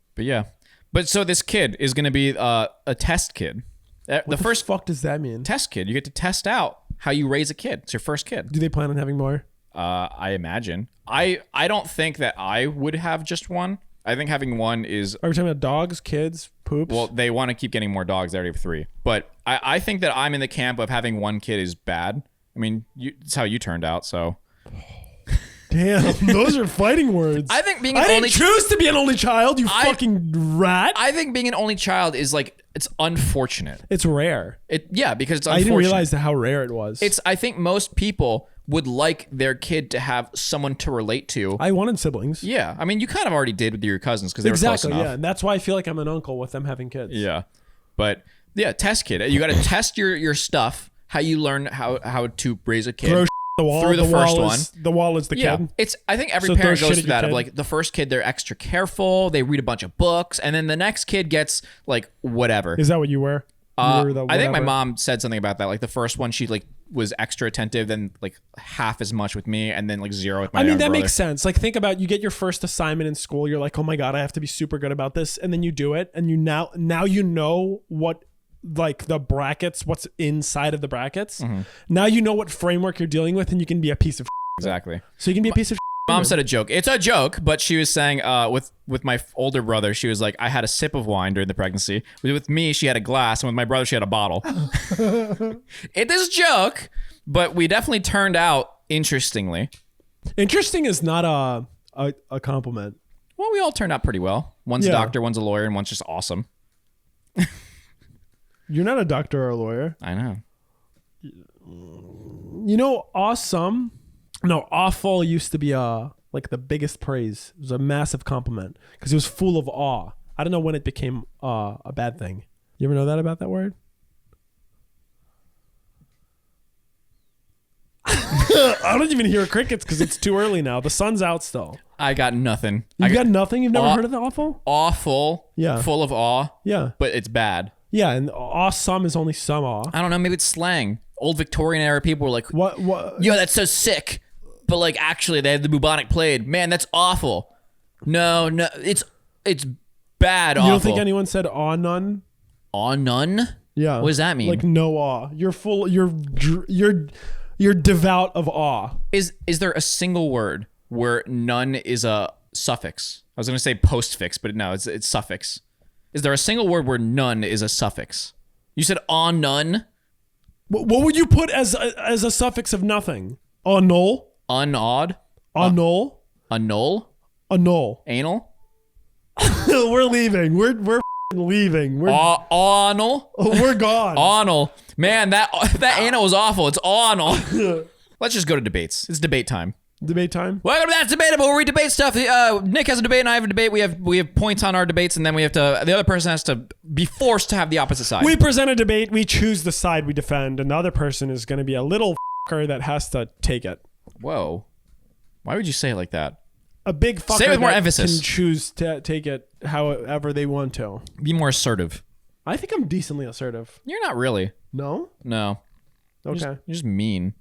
Speaker 1: But so this kid is going to be a test kid.
Speaker 2: what the first fuck does that mean?
Speaker 1: Test kid. You get to test out how you raise a kid. It's your first kid.
Speaker 2: Do they plan on having more?
Speaker 1: I imagine. I don't think that I would have just one. I think having one is...
Speaker 2: Are we talking about dogs, kids, poops?
Speaker 1: Well, they want to keep getting more dogs. They already have 3. But I think that I'm in the camp of having one kid is bad. I mean, it's how you turned out, so...
Speaker 2: Damn, those are fighting words.
Speaker 1: I think being an
Speaker 2: I
Speaker 1: only...
Speaker 2: didn't choose to be an only child, you fucking rat.
Speaker 1: I think being an only child is like... It's unfortunate.
Speaker 2: It's rare.
Speaker 1: Because it's unfortunate.
Speaker 2: I didn't realize how rare it was.
Speaker 1: I think most people would like their kid to have someone to relate to.
Speaker 2: I wanted siblings.
Speaker 1: Yeah. I mean, you kind of already did with your cousins because they were
Speaker 2: Exactly,
Speaker 1: close enough.
Speaker 2: yeah. And that's why I feel like I'm an uncle with them having kids.
Speaker 1: Yeah. But yeah, test kid. You got to test your stuff, how you learn how to raise a kid.
Speaker 2: Throw the wall.
Speaker 1: Through the first one.
Speaker 2: The wall is the
Speaker 1: Yeah,
Speaker 2: kid.
Speaker 1: I think every
Speaker 2: So throw
Speaker 1: parent
Speaker 2: shit
Speaker 1: goes
Speaker 2: at
Speaker 1: through
Speaker 2: your
Speaker 1: that of
Speaker 2: kid.
Speaker 1: like the first kid, they're extra careful. They read a bunch of books. And then the next kid gets like whatever.
Speaker 2: Is that what you were?
Speaker 1: I think my mom said something about that. Like the first one, she like was extra attentive, then like half as much with me, and then like 0 with my younger
Speaker 2: that
Speaker 1: brother.
Speaker 2: makes sense. Like think about, you get your first assignment in school. You're like, oh my God, I have to be super good about this. And then you do it. And you now you know what, like the brackets, what's inside of the brackets.
Speaker 1: Mm-hmm.
Speaker 2: Now you know what framework you're dealing with, and you can be a piece of
Speaker 1: Exactly.
Speaker 2: So you can be a piece of
Speaker 1: Mom said a joke. It's a joke, but she was saying with my older brother, she was like, I had a sip of wine during the pregnancy. With me, she had a glass, and with my brother, she had a bottle. It is a joke, but we definitely turned out interestingly.
Speaker 2: Interesting is not a compliment.
Speaker 1: Well, we all turned out pretty well. One's a
Speaker 2: Yeah.
Speaker 1: doctor, one's a lawyer, and one's just awesome.
Speaker 2: You're not a doctor or a lawyer.
Speaker 1: I know.
Speaker 2: You know, awesome. No, awful used to be like the biggest praise. It was a massive compliment because it was full of awe. I don't know when it became a bad thing. You ever know that about that word? I don't even hear crickets because it's too early now. The sun's out still.
Speaker 1: I got nothing.
Speaker 2: You got nothing? You've never
Speaker 1: Aw-
Speaker 2: heard of the awful?
Speaker 1: Awful.
Speaker 2: Yeah.
Speaker 1: Full of awe,
Speaker 2: Yeah.
Speaker 1: but it's bad.
Speaker 2: Yeah, and awesome is only some awe.
Speaker 1: I don't know. Maybe it's slang. Old Victorian era people were like,
Speaker 2: What?
Speaker 1: yo, that's so sick. But like, actually, they had the bubonic plague. Man, that's awful. No, it's bad.
Speaker 2: You
Speaker 1: Awful.
Speaker 2: don't think anyone said awe none?
Speaker 1: Aw none?
Speaker 2: Yeah.
Speaker 1: What does that mean?
Speaker 2: Like no awe. You're full. You're devout of awe.
Speaker 1: Is there a single word where none is a suffix? I was gonna say postfix, but no, it's suffix. Is there a single word where none is a suffix? You said on none,
Speaker 2: What would you put as a suffix of nothing? Annul.
Speaker 1: unawed,
Speaker 2: Annul.
Speaker 1: annul,
Speaker 2: Annul.
Speaker 1: anal,
Speaker 2: We're leaving. We're f***ing leaving.
Speaker 1: anal,
Speaker 2: We're gone.
Speaker 1: anal. Man, that anal was awful. It's anal. Let's just go to debates. It's debate time.
Speaker 2: Debate time.
Speaker 1: Welcome to That's Debatable, where we debate stuff. Nick has a debate and I have a debate. We have points on our debates, and then the other person has to be forced to have the opposite side.
Speaker 2: We present a debate. We choose the side we defend, and the other person is going to be a little f***er that has to take it.
Speaker 1: Whoa. Why would you say it like that?
Speaker 2: A big fucker
Speaker 1: Say it with more
Speaker 2: that
Speaker 1: emphasis.
Speaker 2: can choose to take it however they want to.
Speaker 1: Be more assertive.
Speaker 2: I think I'm decently assertive.
Speaker 1: You're not really.
Speaker 2: No?
Speaker 1: No.
Speaker 2: Okay.
Speaker 1: You're just mean.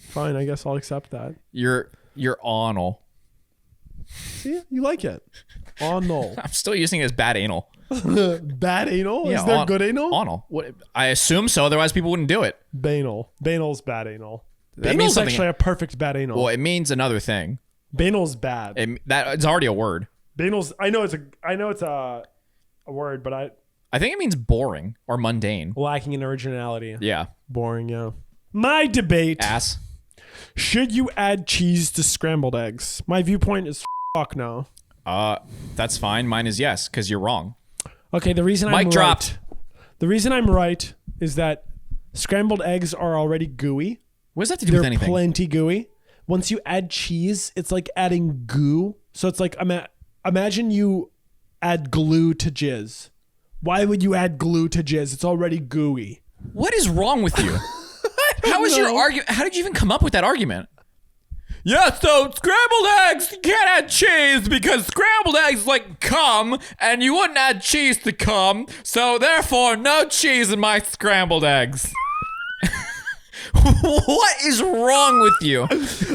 Speaker 2: Fine. I guess I'll accept that.
Speaker 1: You're anal.
Speaker 2: See? You like it. Annul.
Speaker 1: I'm still using it as bad anal.
Speaker 2: Bad anal? Is there good anal?
Speaker 1: Anal. What? I assume so. Otherwise, people wouldn't do it.
Speaker 2: Banal. Banal's bad anal.
Speaker 1: That means
Speaker 2: Banal's
Speaker 1: something.
Speaker 2: actually a perfect bad anal.
Speaker 1: Well, it means another thing.
Speaker 2: Banal's bad.
Speaker 1: It's already a word.
Speaker 2: Banal's. I know it's a word, but
Speaker 1: I think it means boring or mundane.
Speaker 2: lacking in originality.
Speaker 1: Yeah.
Speaker 2: Boring. Yeah. My debate.
Speaker 1: Ass.
Speaker 2: Should you add cheese to scrambled eggs? My viewpoint is fuck no.
Speaker 1: That's fine. Mine is yes, because you're wrong.
Speaker 2: Okay, the reason
Speaker 1: Mic dropped.
Speaker 2: The reason I'm right is that scrambled eggs are already gooey.
Speaker 1: What does that have to do
Speaker 2: They're
Speaker 1: with anything?
Speaker 2: plenty gooey. Once you add cheese, it's like adding goo. So it's like imagine you add glue to jizz. Why would you add glue to jizz? It's already gooey.
Speaker 1: What is wrong with you? How was your argument? How did you even come up with that argument? Yeah, so scrambled eggs, you can't add cheese because scrambled eggs like cum, and you wouldn't add cheese to cum, so therefore no cheese in my scrambled eggs. What is wrong with you?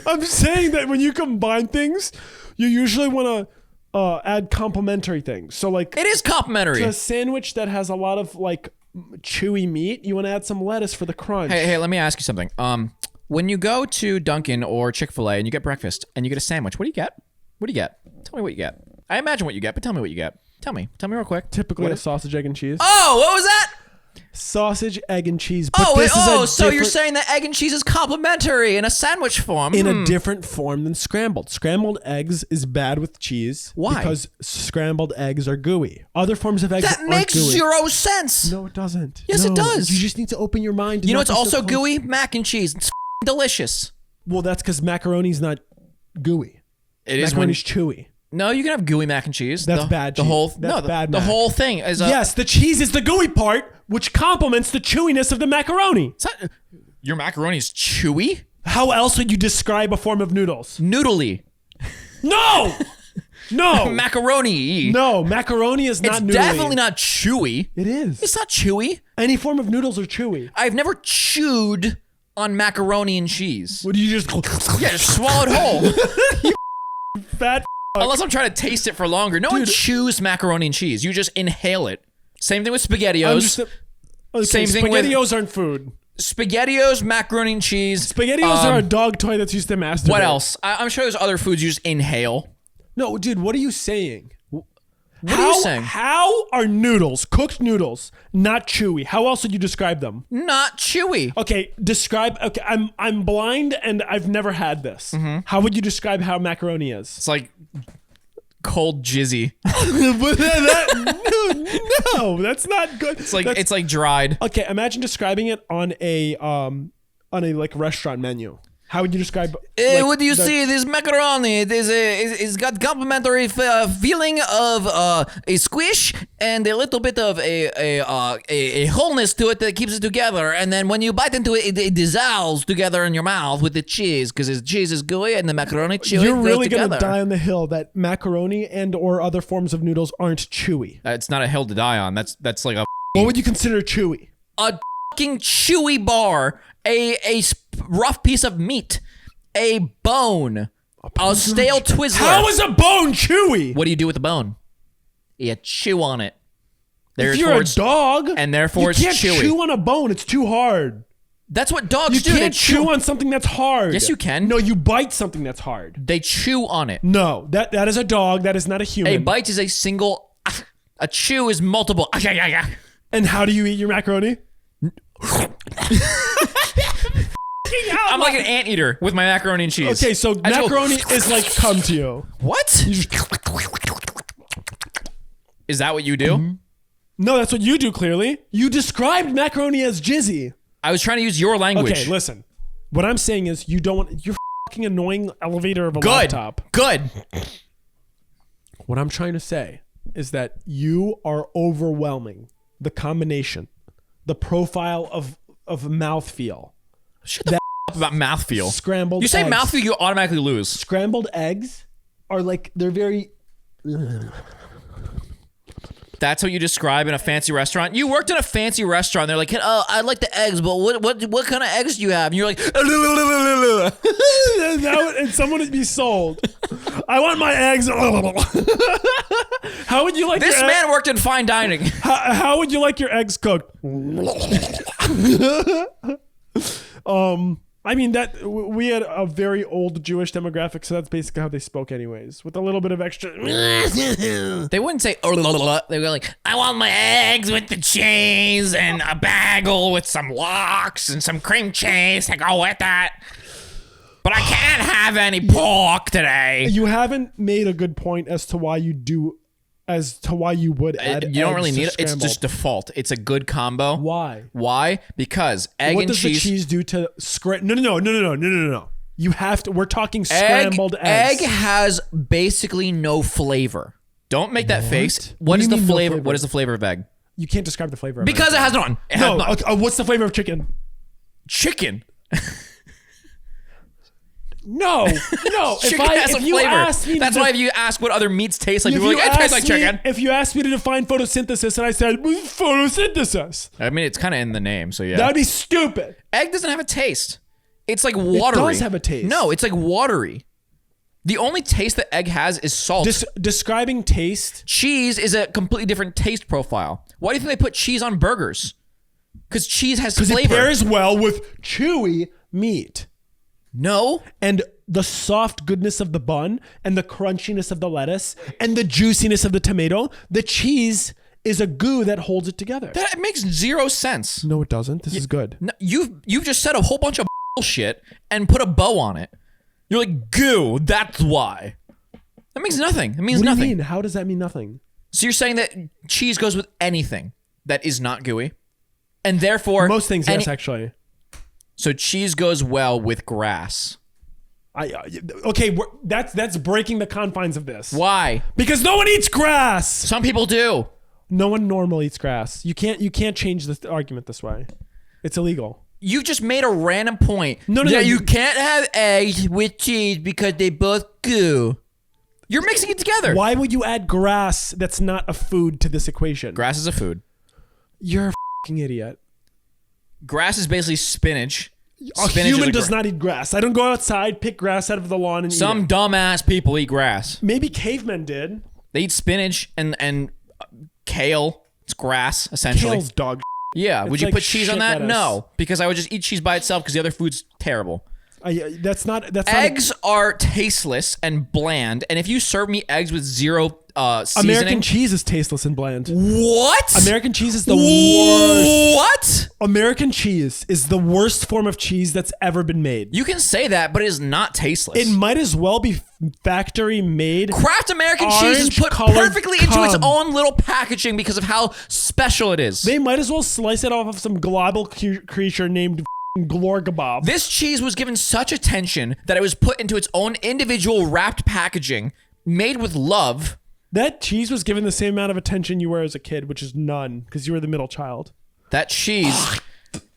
Speaker 2: I'm saying that when you combine things, you usually want to add complementary things. So like
Speaker 1: It is complimentary.
Speaker 2: a sandwich that has a lot of like chewy meat, you want to add some lettuce for the crunch.
Speaker 1: Hey, let me ask you something. When you go to Dunkin' or Chick-fil-A and you get breakfast and you get a sandwich, what do you get? What do you get? Tell me what you get. I imagine what you get, but tell me what you get. Tell me real quick.
Speaker 2: Typically a sausage, egg, and cheese.
Speaker 1: Oh, what was that?
Speaker 2: Sausage, egg, and cheese. But
Speaker 1: So you're saying that egg and cheese is complimentary in a sandwich form?
Speaker 2: in a different form than scrambled. Scrambled eggs is bad with cheese.
Speaker 1: Why?
Speaker 2: Because scrambled eggs are gooey. Other forms of eggs
Speaker 1: That
Speaker 2: aren't
Speaker 1: makes
Speaker 2: gooey.
Speaker 1: zero sense.
Speaker 2: No, it doesn't.
Speaker 1: Yes, it
Speaker 2: No,
Speaker 1: does.
Speaker 2: You just need to open your mind.
Speaker 1: You know
Speaker 2: not
Speaker 1: what's
Speaker 2: be so
Speaker 1: also
Speaker 2: close.
Speaker 1: gooey? Mac and cheese. It's delicious.
Speaker 2: Well, that's because macaroni's not gooey.
Speaker 1: It is when
Speaker 2: Macaroni's chewy.
Speaker 1: No, you can have gooey mac and cheese.
Speaker 2: That's
Speaker 1: the,
Speaker 2: bad
Speaker 1: The
Speaker 2: cheese.
Speaker 1: whole
Speaker 2: That's bad
Speaker 1: the
Speaker 2: mac.
Speaker 1: whole thing is a
Speaker 2: Yes, the cheese is the gooey part, which complements the chewiness of the macaroni.
Speaker 1: It's not, your macaroni is chewy,
Speaker 2: How else would you describe a form of noodles?
Speaker 1: noodly,
Speaker 2: No! No!
Speaker 1: macaroni.
Speaker 2: No, macaroni is
Speaker 1: It's
Speaker 2: not noodly.
Speaker 1: definitely not chewy.
Speaker 2: It is.
Speaker 1: It's not chewy.
Speaker 2: Any form of noodles are chewy.
Speaker 1: I've never chewed on macaroni and cheese.
Speaker 2: What do you just...
Speaker 1: Yeah, just swallow it whole.
Speaker 2: Fat...
Speaker 1: Unless I'm trying to taste it for longer. No one chews macaroni and cheese. You just inhale it. Same thing with
Speaker 2: I'm
Speaker 1: SpaghettiOs.
Speaker 2: just okay,
Speaker 1: Same thing with-
Speaker 2: SpaghettiOs aren't food.
Speaker 1: SpaghettiOs, macaroni and cheese.
Speaker 2: SpaghettiOs are a dog toy that's used to masturbate.
Speaker 1: What else? I'm sure there's other foods you just inhale.
Speaker 2: No, dude, what are you saying?
Speaker 1: What are you saying?
Speaker 2: How are noodles, cooked noodles, not chewy? How else would you describe them?
Speaker 1: Not chewy.
Speaker 2: Okay, describe. Okay, I'm blind and I've never had this.
Speaker 1: Mm-hmm.
Speaker 2: How would you describe how macaroni is?
Speaker 1: It's like cold jizzy.
Speaker 2: No, that's not good.
Speaker 1: It's like dried.
Speaker 2: Okay, imagine describing it on a like restaurant menu. How would you describe?
Speaker 1: What do you see? This macaroni. It's got complimentary feeling of a squish and a little bit of a wholeness to it that keeps it together. And then when you bite into it, it dissolves together in your mouth with the cheese because the cheese is gooey and the macaroni chewy.
Speaker 2: You're really
Speaker 1: goes
Speaker 2: gonna
Speaker 1: together.
Speaker 2: die on the hill that macaroni and or other forms of noodles aren't chewy.
Speaker 1: It's not a hill to die on. That's like a
Speaker 2: What would you consider chewy?
Speaker 1: fucking chewy bar, a rough piece of meat, a bone, a stale Twizzler.
Speaker 2: How is a bone chewy?
Speaker 1: What do you do with the bone? You chew on it.
Speaker 2: If you're a dog,
Speaker 1: and therefore
Speaker 2: you
Speaker 1: it's
Speaker 2: can't
Speaker 1: chewy.
Speaker 2: chew on a bone. It's too hard.
Speaker 1: That's what dogs
Speaker 2: You
Speaker 1: do. They
Speaker 2: can't chew on something that's hard.
Speaker 1: Yes, you can.
Speaker 2: No, you bite something that's hard.
Speaker 1: They chew on it.
Speaker 2: No, that is a dog. That is not a human.
Speaker 1: A bite is a single. A chew is multiple.
Speaker 2: And how do you eat your macaroni?
Speaker 1: I'm like an anteater with my macaroni and cheese.
Speaker 2: Okay, so
Speaker 1: I just go,
Speaker 2: macaroni is like come to you.
Speaker 1: What? Is that what you do?
Speaker 2: No, that's what you do. Clearly, you described macaroni as jizzy.
Speaker 1: I was trying to use your language.
Speaker 2: Okay, listen. What I'm saying is, you don't want your fucking annoying elevator of a
Speaker 1: Good.
Speaker 2: laptop.
Speaker 1: Good.
Speaker 2: What I'm trying to say is that you are overwhelming the combination, the profile of mouthfeel.
Speaker 1: Shut the up about mouthfeel.
Speaker 2: Scrambled
Speaker 1: You say
Speaker 2: eggs.
Speaker 1: mouthfeel, you automatically lose.
Speaker 2: Scrambled eggs are like, they're very...
Speaker 1: That's what you describe in a fancy restaurant. You worked in a fancy restaurant. They're like, oh, I like the eggs, but what kind of eggs do you have? And you're like,
Speaker 2: and someone would be sold. I want my eggs. How would you like
Speaker 1: this
Speaker 2: your
Speaker 1: man worked in fine dining.
Speaker 2: How would you like your eggs cooked? I mean, that we had a very old Jewish demographic, so that's basically how they spoke anyways, with a little bit of extra.
Speaker 1: They wouldn't say, they were like, I want my eggs with the cheese and a bagel with some lox and some cream cheese to go with that. But I can't have any pork today.
Speaker 2: You haven't made a good point as to why you would add
Speaker 1: You don't really
Speaker 2: eggs
Speaker 1: need
Speaker 2: to
Speaker 1: it. It's
Speaker 2: scrambled.
Speaker 1: just default. It's a good combo.
Speaker 2: Why?
Speaker 1: Why? Because egg
Speaker 2: What
Speaker 1: and
Speaker 2: does
Speaker 1: cheese.
Speaker 2: the cheese do to No. You have to. We're talking scrambled eggs.
Speaker 1: Egg has basically no flavor. Don't make that face.
Speaker 2: What
Speaker 1: What
Speaker 2: do
Speaker 1: is
Speaker 2: you
Speaker 1: the
Speaker 2: mean no
Speaker 1: flavor?
Speaker 2: flavor?
Speaker 1: What is the flavor of egg?
Speaker 2: You can't describe the flavor of
Speaker 1: Because
Speaker 2: it.
Speaker 1: it has none. It has
Speaker 2: No.
Speaker 1: none.
Speaker 2: Okay, what's the flavor of chicken?
Speaker 1: Chicken.
Speaker 2: No.
Speaker 1: Chicken has a
Speaker 2: if you
Speaker 1: flavor.
Speaker 2: asked me
Speaker 1: That's
Speaker 2: to
Speaker 1: why if you ask what other meats taste like,
Speaker 2: if
Speaker 1: people are
Speaker 2: you
Speaker 1: like, it tastes like
Speaker 2: asked me-
Speaker 1: chicken.
Speaker 2: If you asked me to define photosynthesis and I said photosynthesis,
Speaker 1: I mean, it's kind of in the name, so yeah.
Speaker 2: that'd be stupid.
Speaker 1: Egg doesn't have a taste. It's like watery.
Speaker 2: does have a taste.
Speaker 1: No, it's like watery. The only taste that egg has is salt.
Speaker 2: Describing taste.
Speaker 1: Cheese is a completely different taste profile. Why do you think they put cheese on burgers? Because cheese has
Speaker 2: Because it
Speaker 1: flavor.
Speaker 2: pairs well with chewy meat.
Speaker 1: No.
Speaker 2: And the soft goodness of the bun and the crunchiness of the lettuce and the juiciness of the tomato. The cheese is a goo that holds it together.
Speaker 1: That makes zero sense.
Speaker 2: No, it doesn't. This is good.
Speaker 1: No, you've just said a whole bunch of bullshit and put a bow on it. You're like, goo, that's why. That means nothing. It means
Speaker 2: What do
Speaker 1: nothing.
Speaker 2: you mean? How does that mean nothing?
Speaker 1: So you're saying that cheese goes with anything that is not gooey? And therefore...
Speaker 2: Most things, yes, actually.
Speaker 1: So cheese goes well with grass.
Speaker 2: That's breaking the confines of this.
Speaker 1: Why?
Speaker 2: Because no one eats grass.
Speaker 1: Some people do.
Speaker 2: No one normally eats grass. You can't change this argument this way. It's illegal.
Speaker 1: You just made a random point.
Speaker 2: No,
Speaker 1: that
Speaker 2: you
Speaker 1: you can't have eggs with cheese because they both goo. You're mixing it together.
Speaker 2: Why would you add grass that's not a food to this equation?
Speaker 1: Grass is a food.
Speaker 2: You're a fucking idiot.
Speaker 1: Grass is basically spinach.
Speaker 2: A
Speaker 1: Spinach
Speaker 2: human
Speaker 1: is
Speaker 2: does not eat grass. I don't go outside, pick grass out of the lawn, and
Speaker 1: Some
Speaker 2: eat it.
Speaker 1: dumbass people eat grass.
Speaker 2: Maybe cavemen did.
Speaker 1: They eat spinach and kale. It's grass, essentially.
Speaker 2: Kale's dog.
Speaker 1: Yeah. Would you
Speaker 2: like
Speaker 1: put cheese on
Speaker 2: shit
Speaker 1: that?
Speaker 2: lettuce.
Speaker 1: No, because I would just eat cheese by itself because the other food's terrible.
Speaker 2: That's not.
Speaker 1: Eggs are tasteless and bland, and if you serve me eggs with zero seasoning,
Speaker 2: American cheese is tasteless and bland.
Speaker 1: what?
Speaker 2: American cheese is the worst.
Speaker 1: What?
Speaker 2: American cheese is the worst form of cheese that's ever been made.
Speaker 1: You can say that, but it is not tasteless.
Speaker 2: It might as well be factory made.
Speaker 1: Kraft American cheese is put
Speaker 2: Orange-colored
Speaker 1: perfectly into its
Speaker 2: cum.
Speaker 1: own little packaging because of how special it is.
Speaker 2: They might as well slice it off of some global creature named Glorgabob.
Speaker 1: This cheese was given such attention that it was put into its own individual wrapped packaging, made with love.
Speaker 2: That cheese was given the same amount of attention you were as a kid, which is none, because you were the middle child.
Speaker 1: That cheese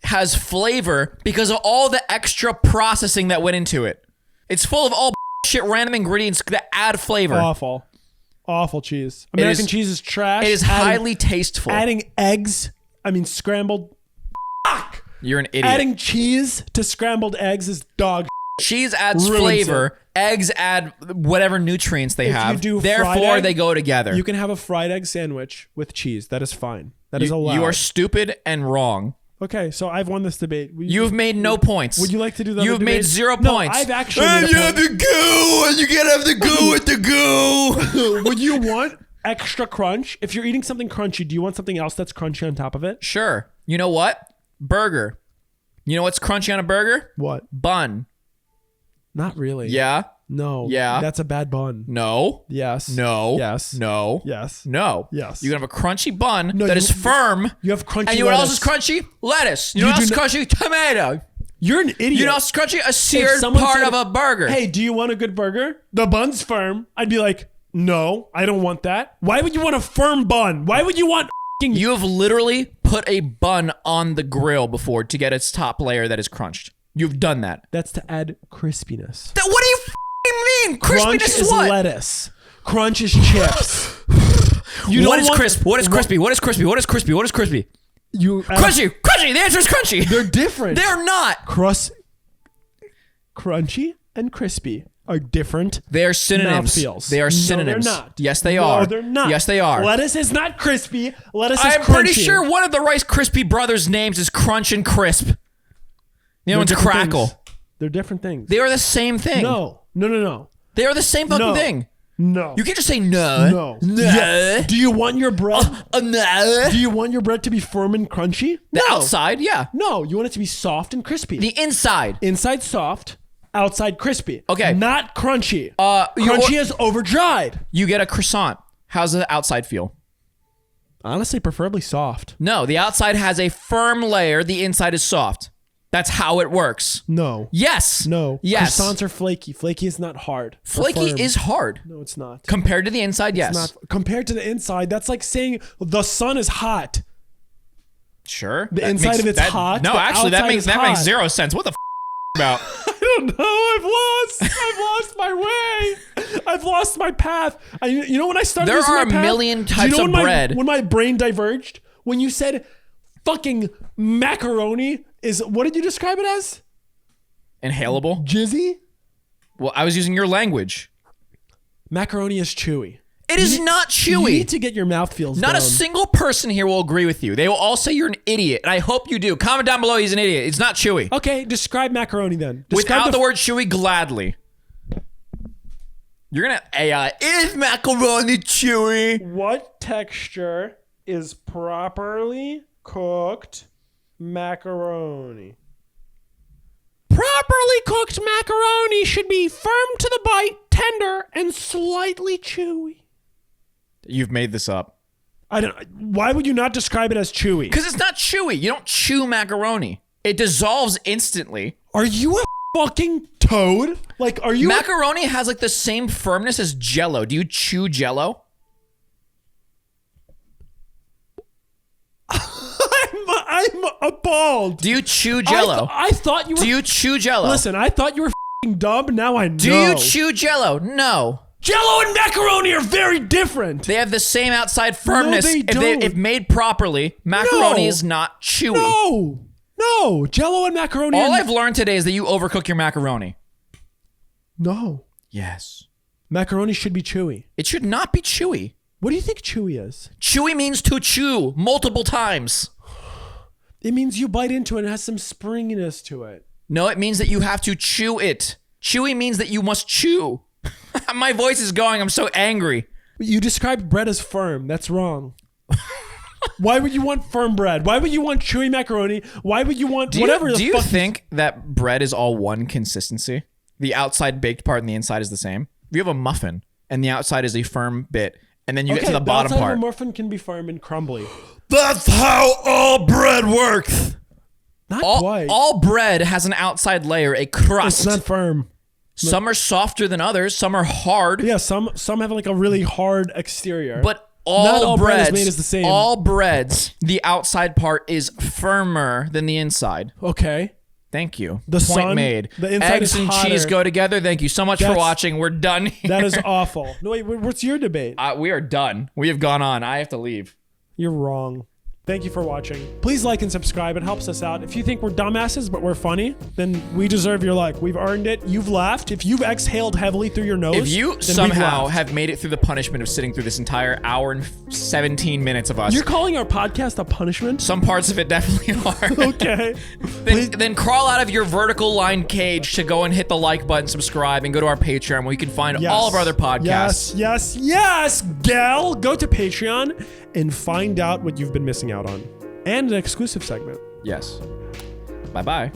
Speaker 1: has flavor because of all the extra processing that went into it. It's full of all shit random ingredients that add flavor.
Speaker 2: Awful cheese. American cheese is trash.
Speaker 1: It is highly tasteful.
Speaker 2: Adding eggs, scrambled. Fuck!
Speaker 1: You're an idiot.
Speaker 2: Adding cheese to scrambled eggs is dog.
Speaker 1: Cheese adds
Speaker 2: ruins
Speaker 1: flavor. Eggs add whatever nutrients they
Speaker 2: If
Speaker 1: have.
Speaker 2: you do fried
Speaker 1: Therefore,
Speaker 2: egg,
Speaker 1: they go together.
Speaker 2: You can have a fried egg sandwich with cheese. That is fine. That is allowed.
Speaker 1: You are stupid and wrong.
Speaker 2: Okay, so I've won this debate.
Speaker 1: You've made no points.
Speaker 2: Would you like to do that?
Speaker 1: You've made 0
Speaker 2: No,
Speaker 1: points.
Speaker 2: I've actually made a
Speaker 1: you have
Speaker 2: point.
Speaker 1: the goo, and you can't have the goo with the goo.
Speaker 2: Would you want extra crunch? If you're eating something crunchy, do you want something else that's crunchy on top of it?
Speaker 1: Sure. You know what? Burger. You know what's crunchy on a burger?
Speaker 2: What?
Speaker 1: Bun.
Speaker 2: Not really.
Speaker 1: Yeah.
Speaker 2: No.
Speaker 1: Yeah.
Speaker 2: That's a bad bun.
Speaker 1: No.
Speaker 2: Yes.
Speaker 1: No.
Speaker 2: Yes.
Speaker 1: No.
Speaker 2: Yes.
Speaker 1: No.
Speaker 2: Yes.
Speaker 1: You can have a crunchy bun
Speaker 2: No,
Speaker 1: that is firm.
Speaker 2: You have crunchy
Speaker 1: And you know what else is
Speaker 2: lettuce.
Speaker 1: crunchy? Lettuce. You know
Speaker 2: You
Speaker 1: what else is
Speaker 2: do
Speaker 1: crunchy? Tomato.
Speaker 2: You're an idiot.
Speaker 1: You know what's crunchy? A
Speaker 2: If
Speaker 1: seared
Speaker 2: someone
Speaker 1: part
Speaker 2: said,
Speaker 1: of a burger.
Speaker 2: Hey, do you want a good burger? The bun's firm. I'd be like, no, I don't want that. Why would you want a firm bun? Why would you want
Speaker 1: You have literally put a bun on the grill before to get its top layer that is crunched. You've done that.
Speaker 2: That's to add crispiness.
Speaker 1: What do you mean?
Speaker 2: Crunch
Speaker 1: Crispiness
Speaker 2: is
Speaker 1: what?
Speaker 2: lettuce. Crunch is chips. You
Speaker 1: What
Speaker 2: don't
Speaker 1: is
Speaker 2: want-
Speaker 1: crisp? What is crispy? What is crispy? What is crispy? What is crispy?
Speaker 2: You
Speaker 1: Crunchy! Crunchy! The answer is crunchy!
Speaker 2: They're different.
Speaker 1: They're not!
Speaker 2: Crunchy and crispy are different.
Speaker 1: They are synonyms.
Speaker 2: Mouthfeels.
Speaker 1: They are synonyms.
Speaker 2: No, they're not.
Speaker 1: Yes, they
Speaker 2: No,
Speaker 1: are.
Speaker 2: they're not.
Speaker 1: Yes, they are.
Speaker 2: Lettuce is not crispy. Lettuce is
Speaker 1: I'm
Speaker 2: crunchy.
Speaker 1: pretty sure one of the Rice Krispie brothers' names is Crunch and Crisp. The
Speaker 2: They're
Speaker 1: other one's
Speaker 2: different
Speaker 1: Crackle.
Speaker 2: things. They're different things.
Speaker 1: They are the same thing.
Speaker 2: No.
Speaker 1: They are the same fucking
Speaker 2: No.
Speaker 1: thing.
Speaker 2: No.
Speaker 1: You can't just say no.
Speaker 2: No.
Speaker 1: No.
Speaker 2: Yeah. Do you want your bread?
Speaker 1: No.
Speaker 2: Do you want your bread to be firm and crunchy?
Speaker 1: The
Speaker 2: No.
Speaker 1: outside, yeah.
Speaker 2: No, you want it to be soft and crispy.
Speaker 1: The inside.
Speaker 2: Inside soft, outside crispy.
Speaker 1: Okay.
Speaker 2: Not crunchy.
Speaker 1: You-
Speaker 2: Crunchy is over dried.
Speaker 1: You get a croissant. How's the outside feel?
Speaker 2: Honestly, preferably soft.
Speaker 1: No, the outside has a firm layer. The inside is soft. That's how it works.
Speaker 2: No.
Speaker 1: Yes.
Speaker 2: No.
Speaker 1: Yes.
Speaker 2: Croissants are flaky. Flaky is not hard. or
Speaker 1: Flaky
Speaker 2: firm.
Speaker 1: is hard.
Speaker 2: No, it's not.
Speaker 1: Compared to the inside, yes.
Speaker 2: It's not. Compared to the inside, that's like saying the sun is hot.
Speaker 1: Sure.
Speaker 2: The inside of it's hot,
Speaker 1: No,
Speaker 2: the
Speaker 1: actually, that
Speaker 2: outside
Speaker 1: makes
Speaker 2: is
Speaker 1: makes
Speaker 2: hot.
Speaker 1: zero sense. What the about?
Speaker 2: I don't know. I've lost my way. I've lost my path. You know when I started
Speaker 1: There
Speaker 2: losing
Speaker 1: are
Speaker 2: my
Speaker 1: a
Speaker 2: path?
Speaker 1: million
Speaker 2: Do you
Speaker 1: types
Speaker 2: know
Speaker 1: of
Speaker 2: when
Speaker 1: bread.
Speaker 2: when my brain diverged? When you said fucking macaroni is, what did you describe it as?
Speaker 1: Inhalable?
Speaker 2: Jizzy?
Speaker 1: Well, I was using your language.
Speaker 2: Macaroni is chewy.
Speaker 1: It is not
Speaker 2: You
Speaker 1: chewy.
Speaker 2: need to get your mouth feels
Speaker 1: Not
Speaker 2: down.
Speaker 1: a single person here will agree with you. They will all say you're an idiot, and I hope you do. Comment down below he's an idiot. It's not chewy.
Speaker 2: Okay, describe macaroni then. Describe
Speaker 1: Without the word chewy, gladly. You're gonna AI. Is macaroni chewy?
Speaker 2: What texture is properly cooked macaroni? Properly cooked macaroni should be firm to the bite, tender, and slightly chewy.
Speaker 1: You've made this up.
Speaker 2: I don't. Why would you not describe it as chewy?
Speaker 1: Because it's not chewy. You don't chew macaroni. It dissolves instantly.
Speaker 2: Are you a fucking toad? Like, are you?
Speaker 1: Macaroni has like the same firmness as Jello. Do you chew Jello?
Speaker 2: I'm appalled.
Speaker 1: Do you chew Jello?
Speaker 2: I thought you were.
Speaker 1: Do you chew Jello?
Speaker 2: Listen, I thought you were fucking dumb. Now I know.
Speaker 1: Do you chew Jello? No.
Speaker 2: Jello and macaroni are very different.
Speaker 1: They have the same outside firmness.
Speaker 2: they don't.
Speaker 1: If made properly, macaroni
Speaker 2: No.
Speaker 1: is not chewy.
Speaker 2: No. Jello and macaroni.
Speaker 1: All
Speaker 2: are
Speaker 1: I've learned today is that you overcook your macaroni.
Speaker 2: No.
Speaker 1: Yes.
Speaker 2: Macaroni should be chewy.
Speaker 1: It should not be chewy.
Speaker 2: What do you think chewy is?
Speaker 1: Chewy means to chew multiple times.
Speaker 2: It means you bite into it and it has some springiness to it.
Speaker 1: No, it means that you have to chew it. Chewy means that you must chew. My voice is going. I'm so angry.
Speaker 2: You described bread as firm. That's wrong. Why would you want firm bread? Why would you want chewy macaroni? Why would you want whatever the
Speaker 1: Do you
Speaker 2: fuck?
Speaker 1: think that bread is all one consistency? The outside baked part and the inside is the same? If you have a muffin and the outside is a firm bit, and then you get to the bottom
Speaker 2: outside
Speaker 1: part.
Speaker 2: of a muffin can be firm and crumbly.
Speaker 1: That's how all bread works.
Speaker 2: Not quite.
Speaker 1: All bread has an outside layer, a crust.
Speaker 2: It's not firm.
Speaker 1: Some are softer than others. Some are hard.
Speaker 2: Yeah, some have like a really hard exterior.
Speaker 1: But
Speaker 2: Not all bread is
Speaker 1: breads,
Speaker 2: made as the same.
Speaker 1: all breads, the outside part is firmer than the inside.
Speaker 2: okay.
Speaker 1: Thank you.
Speaker 2: The
Speaker 1: Point
Speaker 2: sun-
Speaker 1: made.
Speaker 2: the inside
Speaker 1: Eggs
Speaker 2: is
Speaker 1: and
Speaker 2: hotter.
Speaker 1: cheese go together. Thank you so much for
Speaker 2: That's-
Speaker 1: watching. We're done here.
Speaker 2: That is awful. No, wait, what's your debate?
Speaker 1: We are done. We have gone on. I have to leave.
Speaker 2: You're wrong. Thank you for watching. Please like and subscribe. It helps us out. If you think we're dumbasses but we're funny, then we deserve your like. We've earned it. You've laughed. If you've exhaled heavily through your nose,
Speaker 1: If you
Speaker 2: then we've
Speaker 1: somehow
Speaker 2: laughed.
Speaker 1: have made it through the punishment of sitting through this entire hour and 17 minutes of us,
Speaker 2: You're calling our podcast a punishment?
Speaker 1: some parts of it definitely are.
Speaker 2: Okay.
Speaker 1: Then crawl out of your vertical line cage to go and hit the like button, subscribe, and go to our Patreon where you can find
Speaker 2: Yes.
Speaker 1: all of our other podcasts.
Speaker 2: Yes, gal. Go to Patreon and find out what you've been missing out on. And an exclusive segment.
Speaker 1: Yes. Bye-bye.